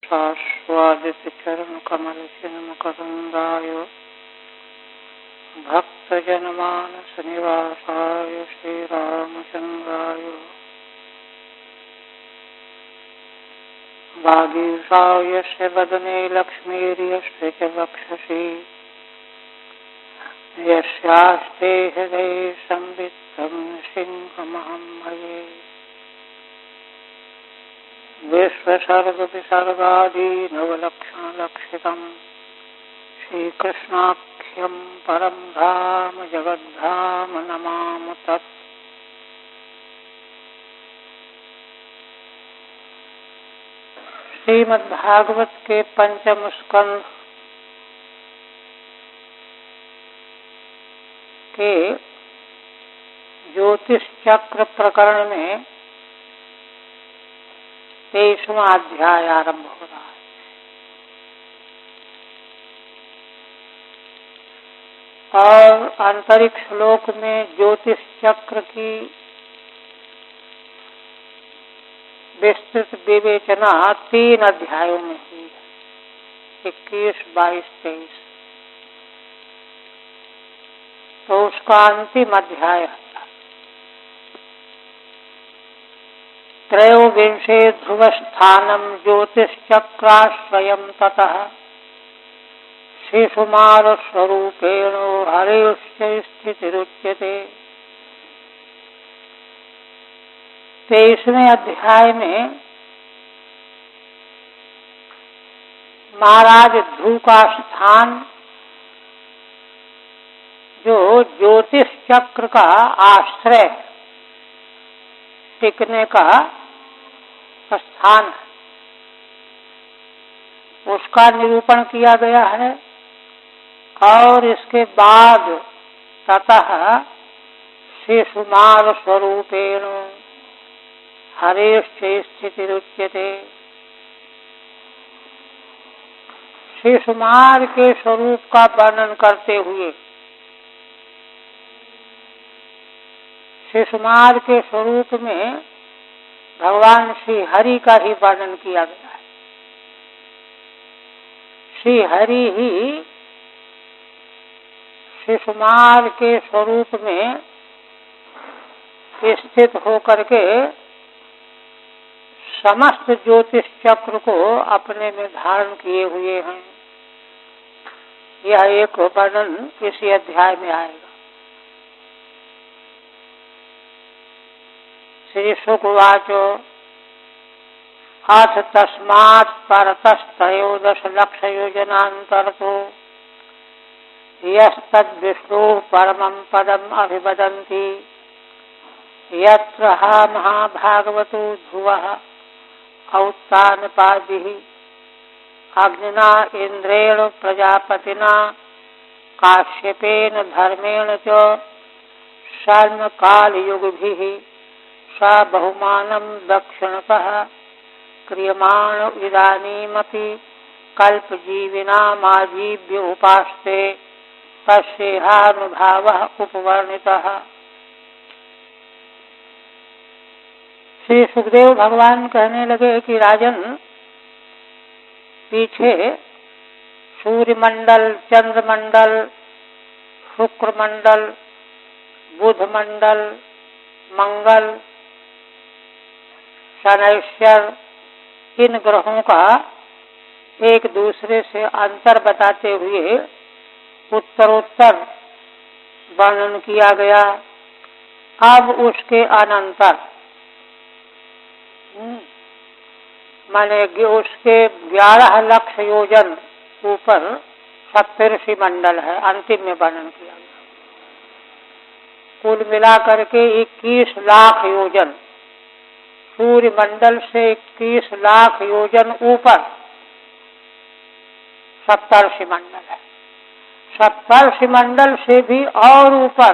शाश्वादितचरणकमलचिन्मकरन्दाय भक्तजनमानसनिवासाय श्रीरामचन्द्राय वागीशाय यस्य वदने लक्ष्मीर्यस्य च वक्षसि यस्यास्ते हृदये संवित्तं सिंहमहं भजे। विश्वसर्गविसर्गादीनवलक्षणलक्षितं श्रीकृष्णाख्यं परं धाम जगद्धाम नमामि तत्। श्रीमद्भागवत के पंचम स्कंध के ज्योतिष चक्र प्रकरण में 23वां अध्याय आरंभ हो रहा है। और अंतरिक्ष लोक में ज्योतिष चक्र की विस्तृत विवेचना 3 अध्यायों में हुई है, 21, 22, 23। तो उसका अंतिम अध्याय है त्रयोविंशे ध्रुवस्थानम ज्योतिश्चक्राश्रयं ततः शिशुमार स्वरूपेण हरेश्च स्थितिरुच्यते। 23वें अध्याय में महाराज ध्रुव का स्थान जो ज्योतिष चक्र का आश्रय टिकने का स्थान है, उसका निरूपण किया गया है। और इसके बाद ततः शिशुमार स्वरूपेण हरेश्च स्थितिरुच्यते। शिशुमार के स्वरूप का वर्णन करते हुए शिशुमार के स्वरूप में भगवान श्री हरि का ही वर्णन किया गया है। श्री हरि ही शिशुमार के स्वरूप में स्थित होकर के समस्त ज्योतिष चक्र को अपने में धारण किए हुए हैं। यह एक वर्णन इसी अध्याय में आएगा। श्री शुकवाच अथ तस्मात् परतस्त्रयोदश लक्ष योजनान्तरतो यस्तद्विष्णुः परमं पदम् अभिवदन्ति यत्र महाभागवतो ध्रुवः औत्तानपादिः अग्निना इन्द्रेण प्रजापतिना काश्यपेन धर्मेण च शर्मकालयुगभिः स बहुमानं दक्षिणतः क्रियमाण इदानीमपि कल्पजीविनामाजीव्य उपास्ते तस्येहानुभावः उपवर्णितः। श्री सुखदेव भगवान कहने लगे कि राजन, पीछे सूर्यमंडल, चंद्रमंडल, शुक्रमंडल, बुधमंडल, मंगल, शनैश्वर, इन ग्रहों का एक दूसरे से अंतर बताते हुए उत्तरोत्तर वर्णन किया गया। अब उसके अनंतर माने उसके 11 लक्ष योजन ऊपर सप्तर्षि मंडल है, अंतिम में वर्णन किया गया। कुल मिलाकर के 21 लाख योजन, सूर्य मंडल से 21 लाख योजन ऊपर सप्तर्षि मंडल है। सप्तर्षि मंडल से भी और ऊपर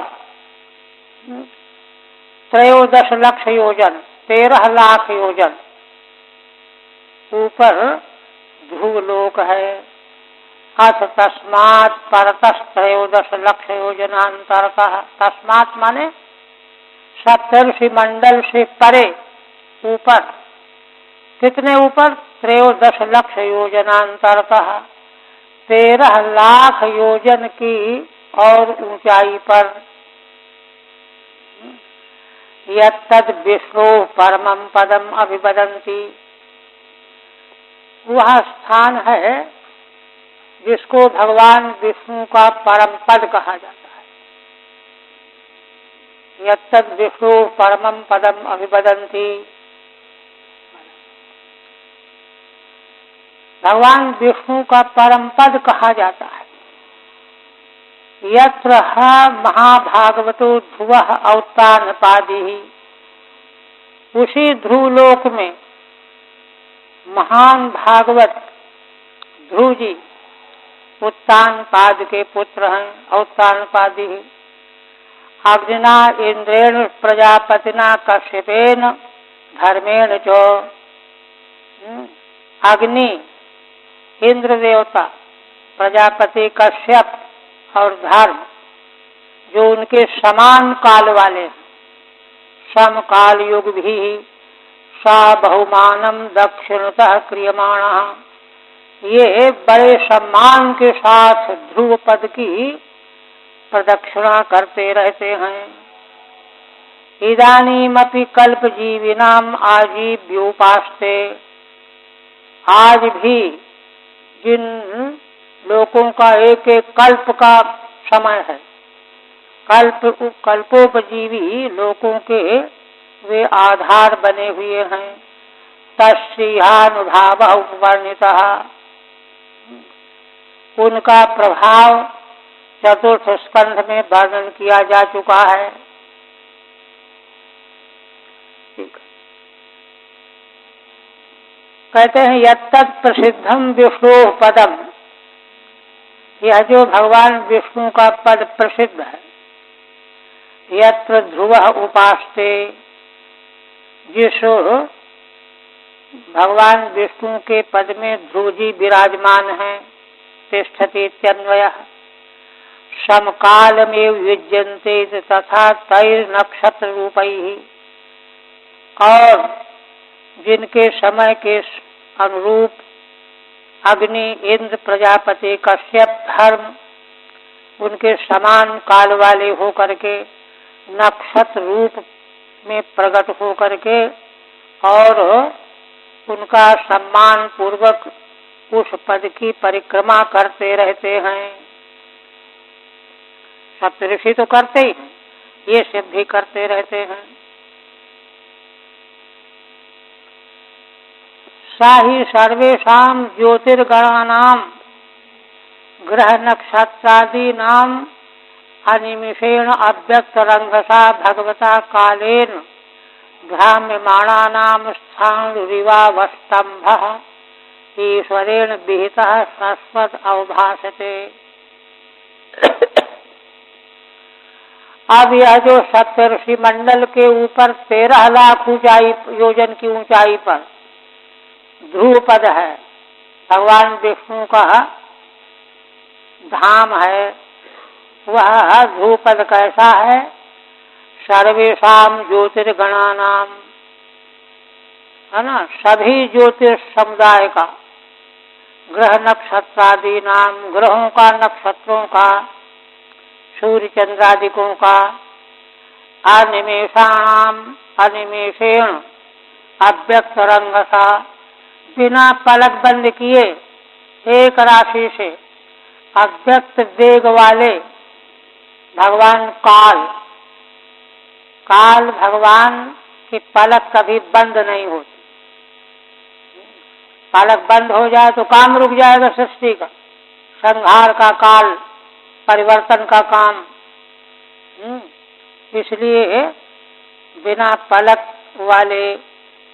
13 लक्ष योजन, 13 लाख योजन ऊपर ध्रुवलोक है। अथ तस्मात् परतस्त्रयोदश लक्ष योजनान्तरतः, तस्मात् माने सप्तर्षि मंडल से परे, ऊपर। कितने ऊपर? त्रयोदश लक्ष योजनांतरतः 13 लाख योजन की और ऊंचाई पर यत्तद विष्णु परमं पदम अभिवदन्ति, वह स्थान है जिसको भगवान विष्णु का परम पद कहा जाता है। यत्तद विष्णु परमं पदम अभिवदन्ति, भगवान विष्णु का परम पद कहा जाता है। यत्र महाभागवतो ध्रुवः औत्तानपादिः, उसी ध्रुवलोक में महान भागवत ध्रुव जी उत्तानपाद के पुत्र हैं। औत्तानपादी अग्निना इंद्रेण प्रजापतिना कश्यपेन धर्मेण च, अग्नि इंद्र देवता प्रजापति कश्यप और धर्म जो उनके समान काल वाले, समकाल युग भी सा बहुमानम दक्षिणतः क्रियमाणः, ये बड़े सम्मान के साथ ध्रुव पद की प्रदक्षिणा करते रहते हैं। इदानीमपि कल्पजीविनाम आजीव्योपास्ते, आज भी जिन लोगों का एक एक कल्प का समय है, कल्पोपजीवी लोगों के वे आधार बने हुए हैं। तस्यानुभाव उपवर्णितः, उनका प्रभाव चतुर्थ स्कंध में वर्णन किया जा चुका है। कहते हैं यत्तत् प्रसिद्धम विष्णु पदम, यह जो भगवान विष्णु का पद प्रसिद्ध है। यत्र ध्रुवः उपास्ते, जिस भगवान विष्णु के पद में ध्रुव जी विराजमान हैं। तिष्ठति इत्यन्वयः, समकालमेव युज्यन्ते तथा तैर्नक्षत्र रूपैः, और जिनके समय के अनुरूप अग्नि इंद्र प्रजापति कश्यप धर्म उनके समान काल वाले होकर के नक्षत्र रूप में प्रकट होकर के और उनका सम्मान पूर्वक उस पद की परिक्रमा करते रहते हैं। सप्तऋषि तो करते ही, ये सब भी करते रहते हैं। साहि सर्वेषां ज्योतिर्गणानां ग्रह नक्षत्रादीनां अनिमिषेण अव्यक्त रंगसा भगवता कालेन भ्राम्यमाणानां स्थाणुरिवावस्तंभः ईश्वरेण विहितः शाश्वत अवभासते। अब यह जो सप्तऋषि मंडल के ऊपर 13 लाख ऊंचाई योजन की ऊंचाई पर ध्रुव पद है, भगवान विष्णु का धाम है। वह ध्रुव पद कैसा है? सर्वेषाम ज्योतिर्गणानाम, है ना, सभी ज्योतिष समुदाय का, ग्रह नक्षत्रादि नाम, ग्रहों का, नक्षत्रों का, सूर्य चंद्रादिकों का, अनिमेषाणाम अनिमेषेण अव्यक्त रंगसा, बिना पलक बंद किए एक राशि से अव्यक्त वेग वाले भगवान काल भगवान की पलक कभी बंद नहीं होती। पलक बंद हो जाए तो काम रुक जाएगा सृष्टि का, संहार का काल, परिवर्तन का काम। इसलिए बिना पलक वाले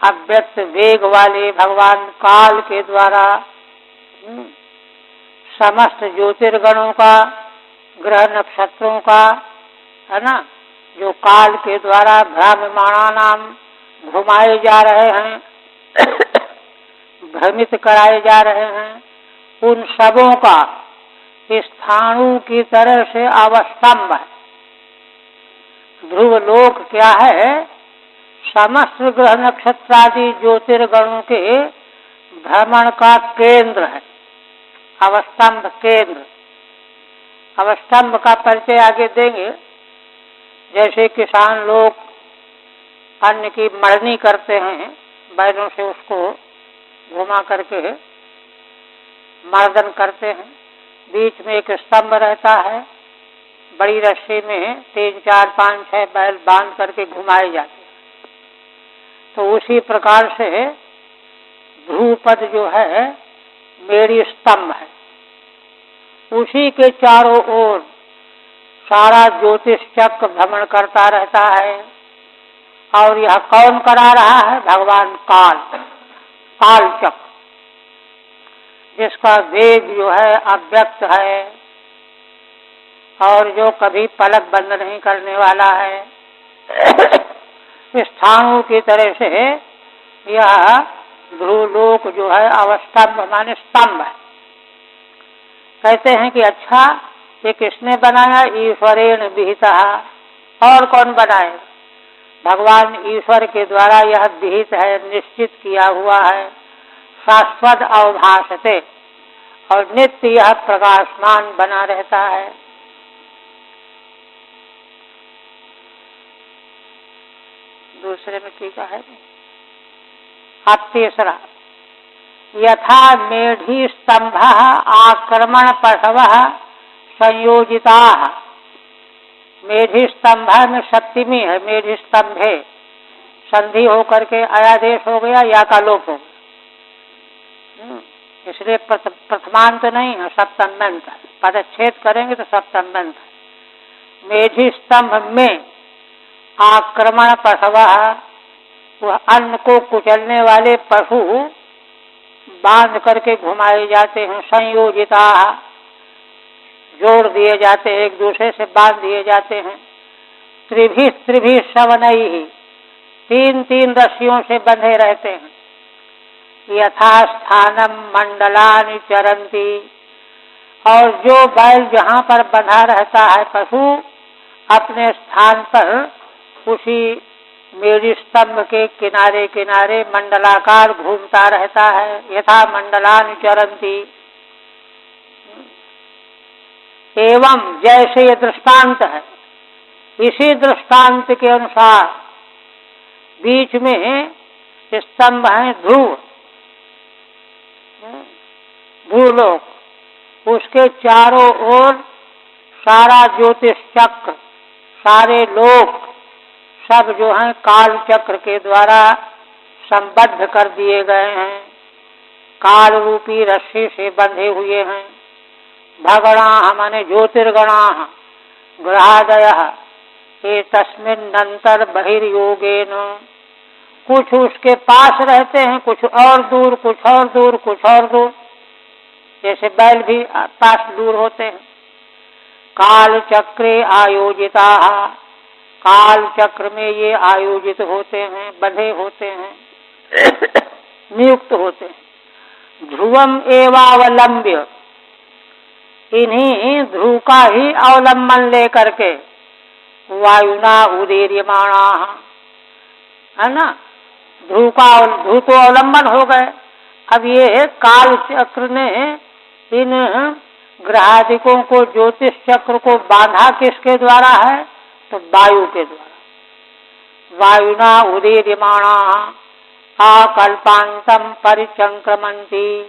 अव्यक्त वेग वाले भगवान काल के द्वारा समस्त ज्योतिर्गणों का, ग्रह नक्षत्रों का, है ना, जो काल के द्वारा भ्राम्यमाणानाम घुमाए जा रहे हैं, भ्रमित कराए जा रहे हैं, उन सबों का स्थाणु की तरह से अवस्तंभ है। ध्रुव लोक क्या है? समस्त ग्रह नक्षत्रादि ज्योतिर्गणों के भ्रमण का केंद्र है, अवस्तंभ केंद्र। अवस्तंभ का परिचय आगे देंगे। जैसे किसान लोग अन्न की मड़नी करते हैं, बैलों से उसको घुमा करके मर्दन करते हैं। बीच में एक स्तंभ रहता है, बड़ी रस्सी में 3, 4, 5, 6 बैल बांध करके घुमाए जाते हैं। तो उसी प्रकार से ध्रुवपद जो है मेरी स्तंभ है, उसी के चारों ओर सारा ज्योतिष चक्र भ्रमण करता रहता है। और यह कौन करा रहा है? भगवान काल, काल चक्र, जिसका वेग जो है अव्यक्त है और जो कभी पलक बंद नहीं करने वाला है। स्थानों की तरह से यह ध्रुवलोक जो है अवस्तंभ माने स्तंभ है। कहते हैं कि अच्छा, ये किसने बनाया? ईश्वरेण विहिता। और कौन बनाए? भगवान ईश्वर के द्वारा यह विहित है, निश्चित किया हुआ है। शाश्वत अवभासते, और नित्य यह प्रकाशमान बना रहता है। दूसरे में टीका है। अब तीसरा, यथा मेढी स्तंभ आक्रमण पशव संयोजिता। मेढी स्तंभ में सप्तमी है, मेढी स्तंभे संधि होकर के अयादेश हो गया, या का लोप हो गया, इसलिए प्रथमांत नहीं है, सप्तम्यंत है। पदच्छेद करेंगे तो सप्तम्यंत है। मेढी स्तंभ में आक्रमण पशव, वह अन्न को कुचलने वाले पशु बांध करके घुमाए जाते हैं। संयोजिता, जोड़ दिए जाते हैं, एक दूसरे से बांध दिए जाते हैं। त्रिभी त्रिभी शवनई, 3-3 रस्सियों से बंधे रहते हैं। यथास्थानम मंडलानि चरंती, और जो बैल जहाँ पर बंधा रहता है पशु, अपने स्थान पर उसी मेरी स्तंभ के किनारे किनारे मंडलाकार घूमता रहता है। यथा मंडलानि चरंती। एवं जैसे ये दृष्टांत है, इसी दृष्टांत के अनुसार बीच में स्तंभ है ध्रुव, भूलोक, उसके चारों ओर सारा ज्योतिष चक्र, सारे लोक सब जो हैं काल चक्र के द्वारा संबद्ध कर दिए गए हैं, काल रूपी रस्सी से बंधे हुए हैं। भगणा माने ज्योतिर्गणा ग्रहादय ये तस्मिन्नंतर बहिर्योगेन, कुछ उसके पास रहते हैं, कुछ और दूर, कुछ और दूर, कुछ और दूर, जैसे बैल भी पास दूर होते हैं। काल चक्रे आयोजिता, काल चक्र में ये आयोजित होते हैं, बंधे होते हैं, नियुक्त होते हैं। ध्रुवम एवावलंब्य, इन्हीं ध्रुव का ही अवलंबन लेकर के वायुना उदीर्यमाणा, है ना, ध्रुव तो अवलंबन हो गए। अब ये काल चक्र ने इन ग्रहादिकों को, ज्योतिष चक्र को बांधा किसके द्वारा है? तो वायु के द्वारा। वायुना उदीर्यमाणा आकल्पांतम परिचंक्रमंती,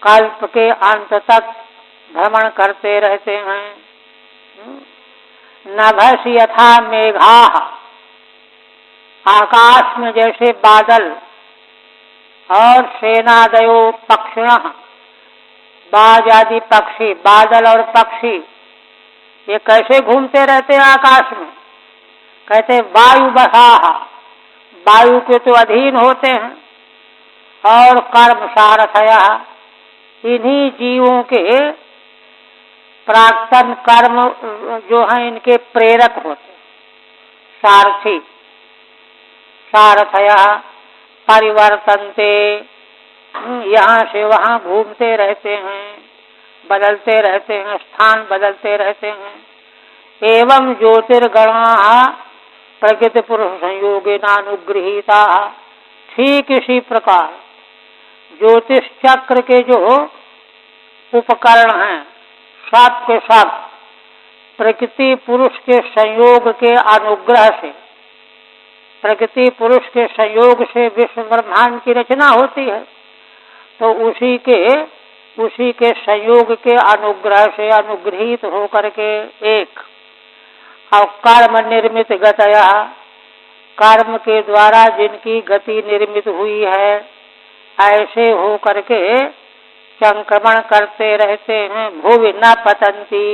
कल्प के अंत तक भ्रमण करते रहते हैं। नभस यथा मेघा, आकाश में जैसे बादल, और सेनादयो पक्षिण, बाज आदि पक्षी, बादल और पक्षी ये कैसे घूमते रहते हैं आकाश में? कहते वायु बसाहा, वायु के तो अधीन होते हैं। और कर्म सारथया, इन्हीं जीवों के प्राक्तन कर्म जो हैं इनके प्रेरक होते, सारथी। सारथया परिवर्तनते, यहाँ से वहाँ घूमते रहते हैं, बदलते रहते हैं, स्थान बदलते रहते हैं। एवं ज्योतिर्गणा प्रकृति पुरुष संयोगिनानुगृहीता, ठीक इसी प्रकार ज्योतिष चक्र के जो उपकरण हैं सब के सब प्रकृति पुरुष के संयोग के अनुग्रह से, प्रकृति पुरुष के संयोग से विश्व ब्रह्मांड की रचना होती है। तो उसी के संयोग के अनुग्रह से अनुग्रहित होकर के एक और कर्म निर्मित गतया, कर्म के द्वारा जिनकी गति निर्मित हुई है, ऐसे हो करके संक्रमण करते रहते हैं। भूवि न पतंती,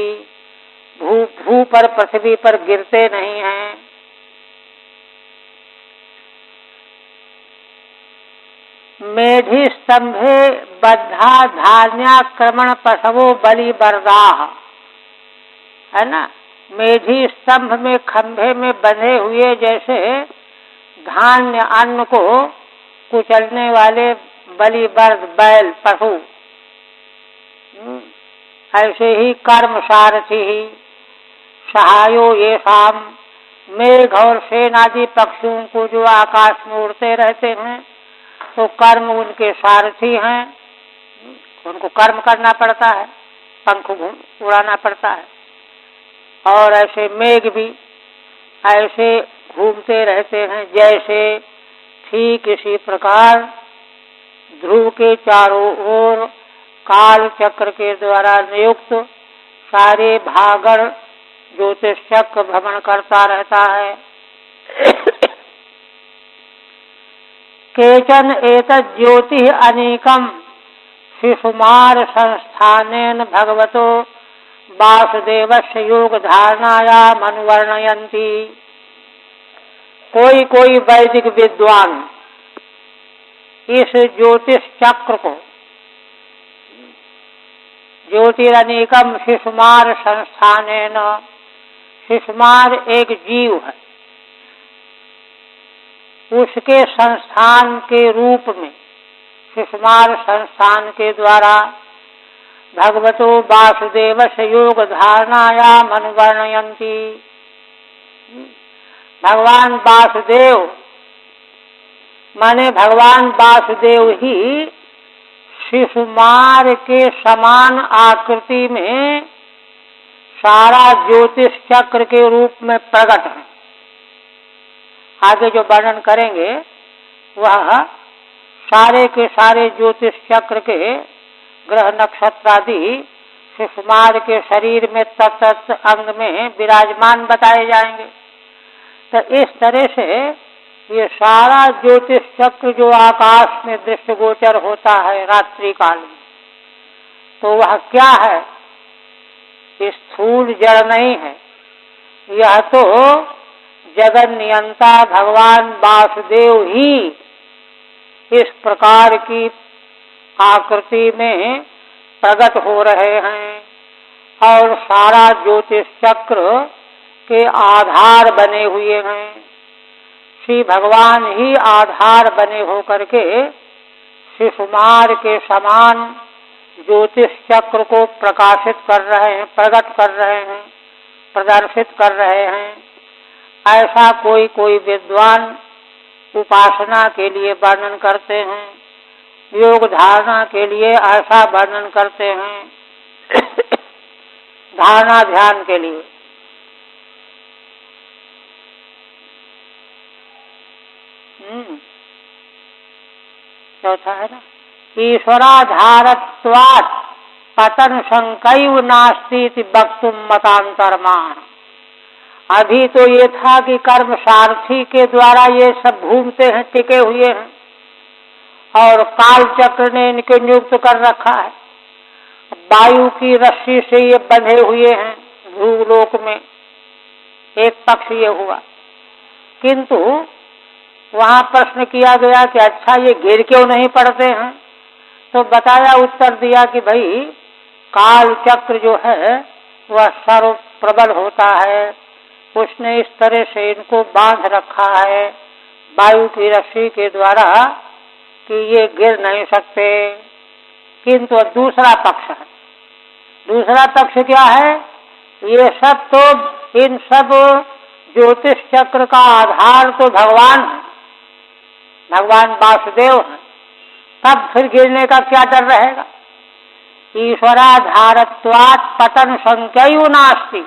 भू पर पृथ्वी पर गिरते नहीं हैं। मेढी स्तंभे बद्धा धान्याक्रमण पशवो बलि बरदाह, है ना। मेढी स्तंभ में खंभे में बंधे हुए जैसे धान्य अन्न को कुचलने वाले बलि बर्द बैल पशु, ऐसे ही कर्म सारथी ही सहायो ये शाम, मेघ और सेन आदि पक्षियों को जो आकाश में उड़ते रहते हैं तो कर्म उनके सारथी हैं, उनको कर्म करना पड़ता है, पंख उड़ाना पड़ता है। और ऐसे मेघ भी ऐसे घूमते रहते हैं जैसे, ठीक इसी प्रकार ध्रुव के चारों ओर काल चक्र के द्वारा नियुक्त सारे भागड़ ज्योतिष चक्र भ्रमण करता रहता है। केचन एतत् ज्योति अनेकम शिशुमार संस्थानेन भगवतो वासुदेवस्य योग धारणायाम अनुवर्णयन्ति। कोई कोई वैदिक विद्वान इस ज्योतिष चक्र को ज्योतिरनेकम शिशुमार संस्थानेन, शिशुमार एक जीव है, उसके संस्थान के रूप में, शिशुमार संस्थान के द्वारा भगवतो वासुदेवस्य योग धारणायाम अनुवर्णयन्ति। भगवान वासुदेव माने भगवान वासुदेव ही शिशुमार के समान आकृति में सारा ज्योतिष चक्र के रूप में प्रकट है। आगे जो वर्णन करेंगे वह सारे के सारे ज्योतिष चक्र के ग्रह नक्षत्र आदि शिशुमार के शरीर में तत्त अंग में विराजमान बताए जाएंगे। तो इस तरह से ये सारा ज्योतिष चक्र जो आकाश में दृष्टिगोचर होता है रात्रि काल में, तो वह क्या है? स्थूल जड़ नहीं है, यह तो जगन नियंता भगवान वासुदेव ही इस प्रकार की आकृति में प्रकट हो रहे हैं और सारा ज्योतिष चक्र के आधार बने हुए हैं। श्री भगवान ही आधार बने होकर के शिशुमार के समान ज्योतिष चक्र को प्रकाशित कर रहे हैं, प्रकट कर रहे हैं, प्रदर्शित कर रहे हैं। ऐसा कोई कोई विद्वान उपासना के लिए वर्णन करते हैं, योग धारणा के लिए ऐसा वर्णन करते हैं धारणा ध्यान के लिए। चौथा है ना, ईश्वराधारत्वात् पतन शंकैव नास्ति वक्तुम मतांतरमान। अभी तो ये था कि कर्म सारथी के द्वारा ये सब घूमते हैं, टिके हुए हैं और काल चक्र ने इनके नियुक्त कर रखा है। वायु की रस्सी से ये बंधे हुए हैं भूलोक में, एक पक्ष ये हुआ। किंतु वहां प्रश्न किया गया कि अच्छा ये गिर क्यों नहीं पड़ते हैं? तो बताया, उत्तर दिया कि भाई काल चक्र जो है वह सर्व प्रबल होता है, उसने इस तरह से इनको बांध रखा है वायु की रस्सी के द्वारा कि ये गिर नहीं सकते। किंतु दूसरा पक्ष है, दूसरा पक्ष क्या है? ये सब तो इन सब ज्योतिष चक्र का आधार तो भगवान है, भगवान वासुदेव है। तब फिर गिरने का क्या डर रहेगा। ईश्वराधारत्वात् पतन संख्ययु नास्ति।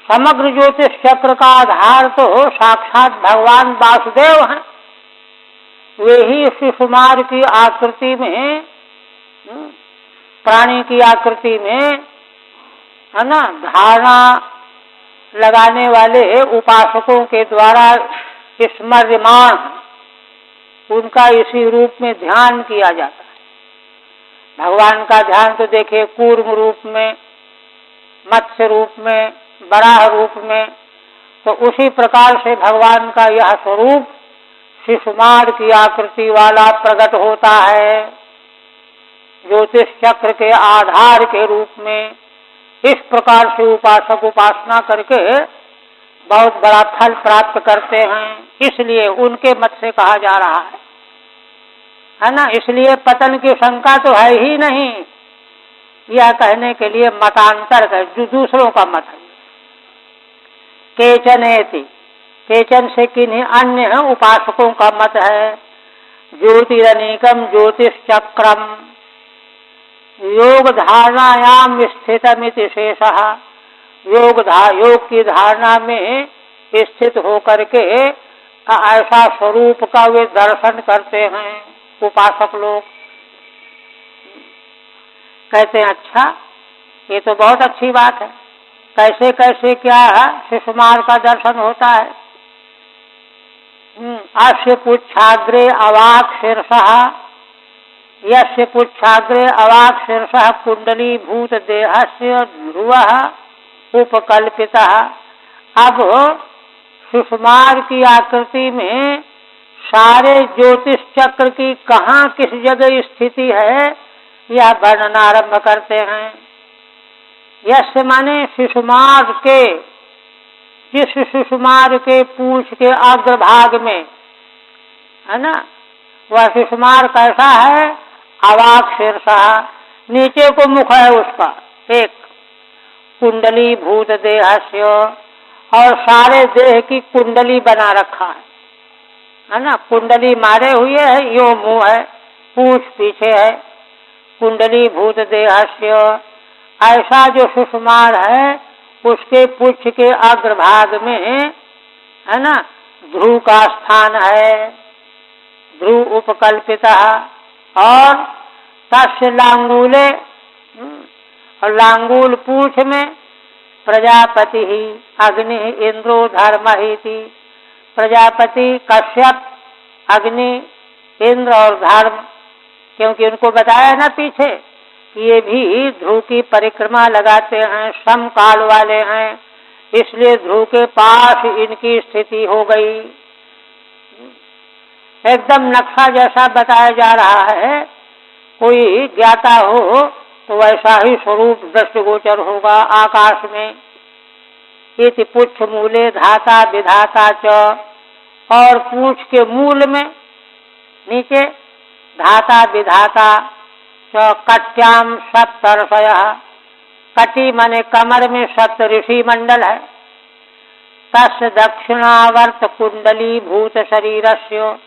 समग्र ज्योतिष चक्र का आधार तो साक्षात भगवान वासुदेव हैं। वे ही शिशुमार की आकृति में, प्राणी की आकृति में, है ना, धारणा लगाने वाले उपासकों के द्वारा स्मर्यमान, उनका इसी रूप में ध्यान किया जाता है। भगवान का ध्यान तो देखिए कूर्म रूप में, मत्स्य रूप में, बराह रूप में, तो उसी प्रकार से भगवान का यह स्वरूप शिशुमार की आकृति वाला प्रकट होता है। ज्योतिष चक्र के आधार के रूप में इस प्रकार से उपासक उपासना करके बहुत बड़ा फल प्राप्त करते हैं। इसलिए उनके मत से कहा जा रहा है ना। इसलिए पतन की शंका तो है ही नहीं, यह कहने के लिए मतांतर है, जो दूसरों का मत है। केचनेति, केचन से किन्हीं अन्य उपासकों का मत है। ज्योतिरनीकम ज्योतिष चक्रम योग धारणायाम स्थितमिति शेषः। योग की धारणा में स्थित होकर के ऐसा स्वरूप का वे दर्शन करते हैं उपासक लोग। कहते हैं अच्छा, ये तो बहुत अच्छी बात है। कैसे कैसे क्या शिशुमार का दर्शन होता है। अस्य पुच्छाग्रे अवाक शीर्षः, यस्य पुच्छाग्रे अवाक शीर्षः कुंडली भूत देहस्य ध्रुवः उपकल्पितः। अब सुषमार की आकृति में सारे ज्योतिष चक्र की कहाँ किस जगह स्थिति है, यह वर्णन आरंभ करते हैं। यस्य माने सुषमार के, जिस सुषमार के पूंछ के अग्रभाग में, है ना, वह सुषमार कैसा है, अवाक शीर्षः, नीचे को मुख है उसका एक, कुंडली भूत देहस्य, और सारे देह की कुंडली बना रखा है ना। कुंडली मारे हुए है, यो मुंह है, पूंछ पीछे है, कुंडली भूत देहस्य। ऐसा जो सुषमार है उसके पुच्छ के अग्रभाग में, है ना, ध्रुव का स्थान है, ध्रुव उपकल्पिता। और तस्य लांगूले, और लांगूल पूंछ में प्रजापति ही अग्नि इंद्रो धर्म ही थी। प्रजापति कश्यप, अग्नि, इंद्र और धर्म, क्योंकि उनको बताया ना पीछे कि ये भी ध्रुव की परिक्रमा लगाते हैं, समकाल वाले हैं, इसलिए ध्रुव के पास इनकी स्थिति हो गई। एकदम नक्शा जैसा बताया जा रहा है, कोई ज्ञाता हो तो वैसा ही स्वरूप दृष्टिगोचर होगा आकाश में। इति पुच्छ मूले धाता विधाता च, और पूंछ के मूल में नीचे धाता विधाता च, कट्याम सप्तर्षयः, कटी माने कमर में सप्त ऋषि मंडल है। तस्य दक्षिणावर्त कुंडली भूत शरीरस्य,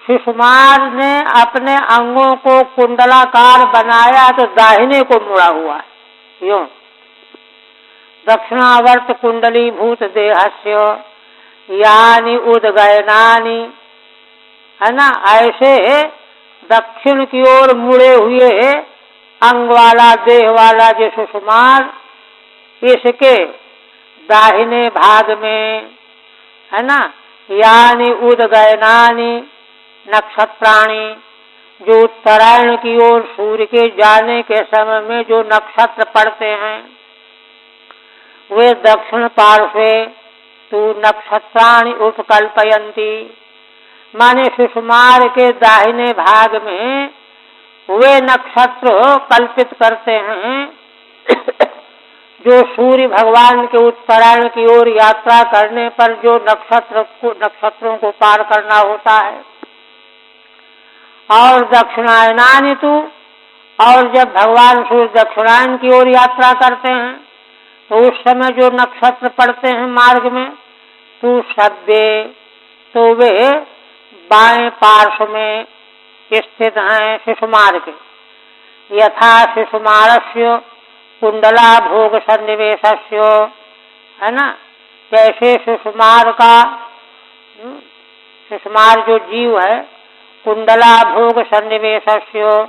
सुषमार ने अपने अंगों को कुंडलाकार बनाया तो दाहिने को मुड़ा हुआ है, यूं। दक्षिणावर्त कुंडली भूत देहस्य यानि उदगयनानि, है ना, ऐसे दक्षिण की ओर मुड़े हुए अंग वाला देह वाला जो सुषमार, इसके दाहिने भाग में, है ना, यानि उदगयनानि नक्षत्राणि, जो उत्तरायण की ओर सूर्य के जाने के समय में जो नक्षत्र पड़ते हैं, वे दक्षिण पार्श्वे तु नक्षत्राणि उपकल्पयन्ति, माने सुषमार के दाहिने भाग में वे नक्षत्र कल्पित करते हैं जो सूर्य भगवान के उत्तरायण की ओर यात्रा करने पर जो नक्षत्रों को पार करना होता है। और दक्षिणायनानि तु, और जब भगवान सूर्य दक्षिणायन की ओर यात्रा करते हैं तो उस समय जो नक्षत्र पड़ते हैं मार्ग में, तो सभ्य, तो वे बाएं पार्श्व में, स्थित हैं शिशुमार के। यथा शिशुमारस्य कुंडला भोग सन्निवेशस्य, है ना, जैसे शिशुमार का, शिशुमार जो जीव है, कुंडला भोग सन्निवेशस्य,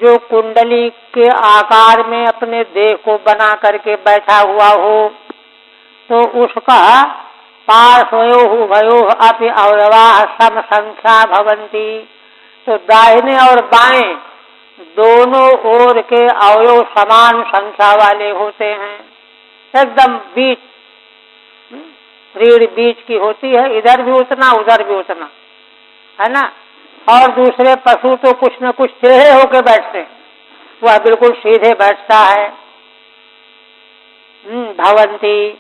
जो कुंडली के आकार में अपने देह को बना करके बैठा हुआ हो, तो उसका पार्श्वयोः उभयोः अपि अवयवाः सम संख्या भवन्ति। तो दाहिने और बाएं दोनों ओर के अवयव समान संख्या वाले होते हैं, एकदम बीच, रीढ़ बीच की होती है, इधर भी उतना उधर भी उतना, है ना। और दूसरे पशु तो कुछ न कुछ टेढ़े होके बैठते हैं, वह बिल्कुल सीधे बैठता है। भवंती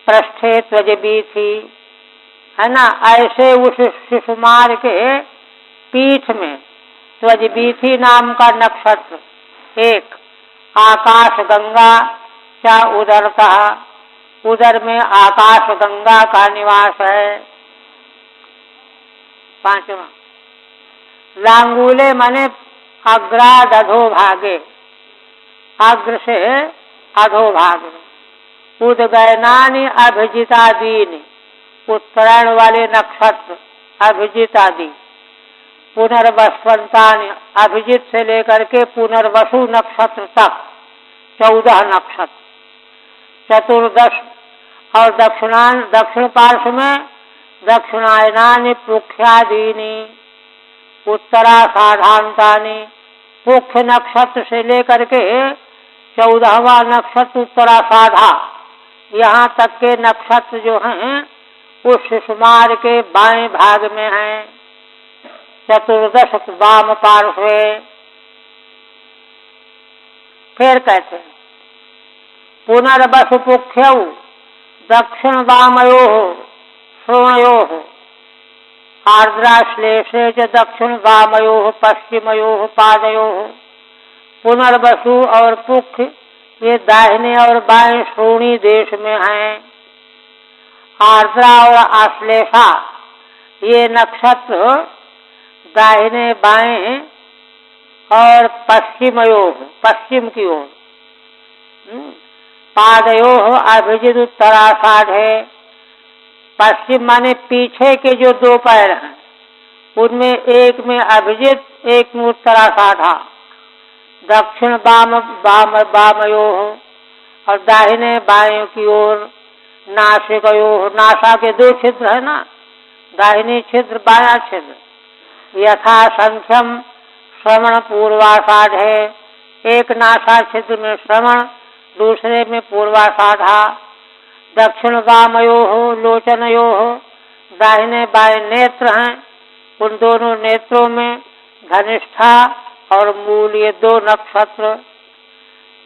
पृष्ठे त्वजबीथि, है ना, ऐसे उस शिशुमार के पीठ में त्वजबीथि नाम का नक्षत्र, एक आकाश गंगा चा उदरतः, उदर में आकाश गंगा का निवास है। पांचवा लांगूले माने अग्राद अधोभागे, अग्र से अधोभाग में। उदगयनानि अभिजितादीनि, उत्तरायण वाले नक्षत्र अभिजित आदि। पुनर्वसवंतानि, अभिजित से लेकर के पुनर्वसु नक्षत्र तक 14 नक्षत्र। चतुर्दश और दक्षिण पार्श्व में दक्षिणायनानि पुख्यादीनि, उत्तराषाढ़ान्तानि, पुख्य नक्षत्र से लेकर के 14वां नक्षत्र उत्तराषाढ़ा, यहाँ तक के नक्षत्र जो हैं उस शिशुमार के बाएं भाग में हैं। चतुर्दश वाम पार्श्वे। फिर कहते हैं पुनर्वसु पुख्यौ दक्षिण वामयोः श्रोणयोः, आर्द्राश्लेषे च दक्षिण वामयोः पश्चिमयोः पादयोः। पुनर्वसु और पुख्य ये दाहिने और बाएं श्रोणी देश में हैं। आर्द्रा और आश्लेषा ये नक्षत्र दाहिने बाएं और पश्चिमयोः, पश्चिम की ओर। पादयोः अभिजित उत्तराषाढ़े, पश्चिम माने पीछे के जो 2 पैर हैं उनमें एक में अभिजित, एक में उत्तराषाढ़ा। दक्षिण वामयोः और दाहिने बाएं की ओर। नासिकयोः, नासा के 2 छिद्र है ना, दाहिनी छिद्र बायां छिद्र। यथा संख्यम श्रवण पूर्वाषाढ़े, एक नासा छिद्र में श्रवण, दूसरे में पूर्वाषाढ़ा। दक्षिण वामयोः लोचनयोः, दाहिने बाएं नेत्र हैं, उन दोनों नेत्रों में धनिष्ठा और मूल ये 2 नक्षत्र।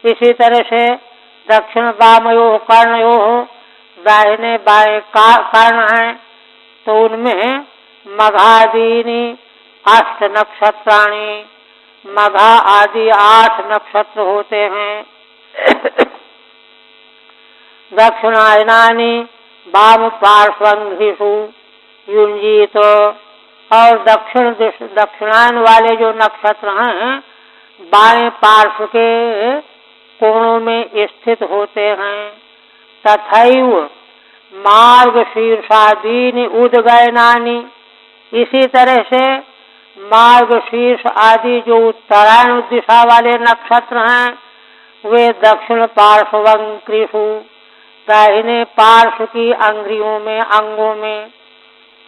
इसी तरह से दक्षिण वामयोः कर्णयोः, दाहिने बाएं कर्ण हैं, तो उनमें मघादीनि 8 नक्षत्राणि, मघा आदि 8 नक्षत्र होते हैं। दक्षिणायनानि वाम पार्श्वंघ्रिषु युंजीत, और दक्षिणायन वाले जो नक्षत्र हैं बाएं पार्श्व के कोणों में स्थित होते हैं। तथैव मार्गशीर्षादीनि उदगयनानि, इसी तरह से मार्गशीर्ष आदि जो उत्तरायण दिशा वाले नक्षत्र हैं वे दक्षिण पार्श्वंक्रिषु, दाहिने पार्श्व की अंग्रियों में, अंगों में,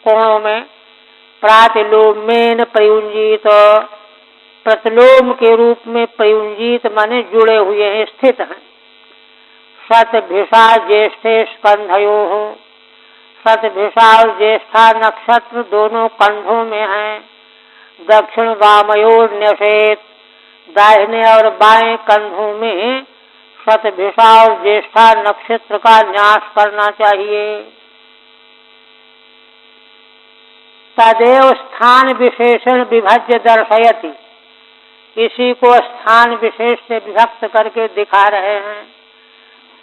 कोणों में प्रातिलोमेन प्रयुंजित, प्रतिलोम के रूप में प्रयुंजित माने जुड़े हुए हैं, स्थित हैं। शतभिषा ज्येष्ठे स्कंधयोः, शतभिषा और ज्येष्ठा नक्षत्र दोनों कंधों में हैं। दक्षिण वामयोर न्यसेत, दाहिने और बाएं कंधों में शतभिषा और ज्येष्ठा नक्षत्र का न्यास करना चाहिए। तदेव स्थान विशेषण विभज्य दर्शयति, इसी को स्थान विशेष से विभक्त करके दिखा रहे हैं।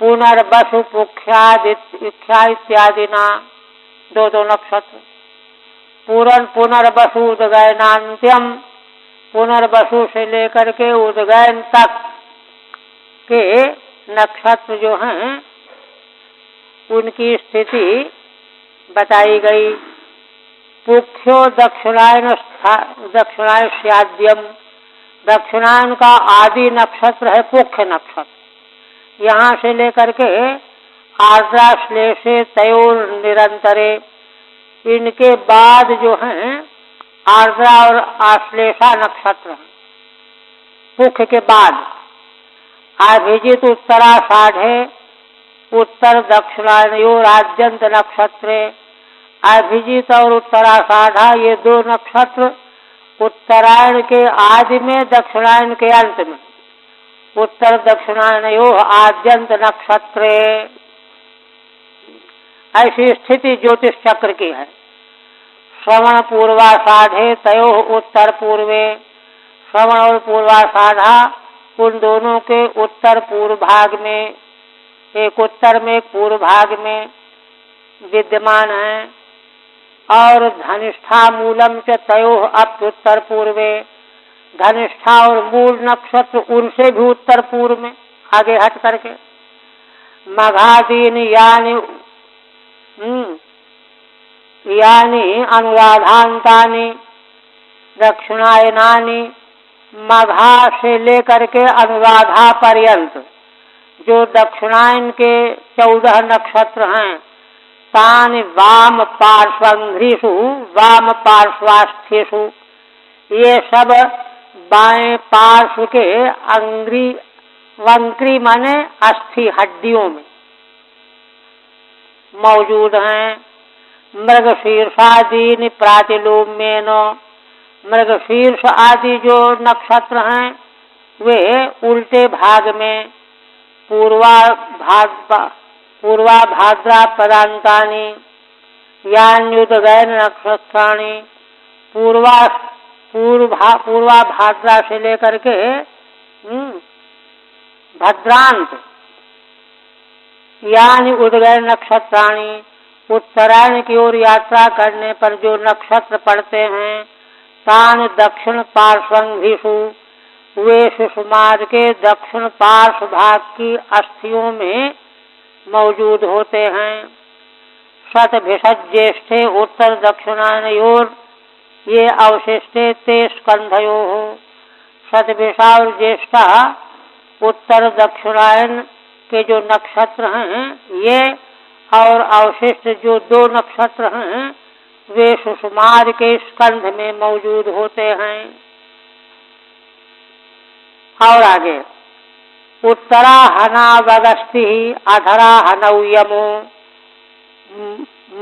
पुनर्वसु पुख्या इत्यादिना 2 नक्षत्र। पुनर्वसु उदगयनान्त्यम पुनर्वसु से लेकर के उदगैन तक के नक्षत्र जो हैं उनकी स्थिति बताई गई। पुख्यो दक्षिणायन दक्षिणायस्याद्यम, दक्षिणायन का आदि नक्षत्र है पुख्य नक्षत्र। यहाँ से लेकर के आर्द्राश्लेषे तयोर निरंतरे, इनके बाद जो हैं आर्द्रा और आश्लेषा नक्षत्र हैं। पुख्य के बाद अभिजित उत्तराषाढ़े उत्तर दक्षिणायनयोर आद्यंत नक्षत्रे, अभिजित और उत्तराषाढ़ा ये दो नक्षत्र उत्तरायण के आदि में दक्षिणायन के अंत में, उत्तर दक्षिणायनयोर आद्यंत नक्षत्रे। ऐसी स्थिति ज्योतिष चक्र की है। श्रवण पूर्वाषाढ़े तयो उत्तर पूर्वे, श्रवण और पूर्वाषाढ़ा उन दोनों के उत्तर पूर्व भाग में, एक उत्तर में एक पूर्व भाग में विद्यमान है। और धनिष्ठा मूलम च तयो अप्युत्तर पूर्वे, धनिष्ठा और मूल नक्षत्र उनसे भी उत्तर पूर्व में आगे हट करके। मघादीन यानी अनुराधांतानि दक्षिणायनानि, मघा से लेकर के अनुराधा पर्यंत जो दक्षिणायन के 14 नक्षत्र हैं, तानि वाम पार्श्वंघ्रिषु वाम पार्श्वास्थेषु, ये सब बाएं पार्श्व के अंग्री, वंक्री माने अस्थि हड्डियों में मौजूद हैं। मृगशीर्षादीनि प्रातिलोम्येन, मृगशीर्ष आदि जो नक्षत्र हैं वे उल्टे भाग में, पूर्वा भाद्रा पदांतानि यान्युदगैन नक्षत्राणि, पूर्वा भाद्रा से लेकर के भद्रांत यानी उदगैन नक्षत्राणि, उत्तरायण की ओर यात्रा करने पर जो नक्षत्र पड़ते हैं, तान दक्षिण पार्श्वंघ्रिषु, वे सुषुमार के दक्षिण पार्श्व भाग की अस्थियों में मौजूद होते हैं। शतभिषज ज्येष्ठे उत्तर दक्षिणायनयोर ये अवशिष्टे ते स्कंधयोः, शतभिषा और ज्येष्ठा उत्तर दक्षिणायन के जो नक्षत्र हैं ये, और अवशिष्ट जो दो नक्षत्र हैं वे सुषुमार के स्कंध में मौजूद होते हैं। और आगे उत्तरा हनावगस्ति अधरा हनौ यमो,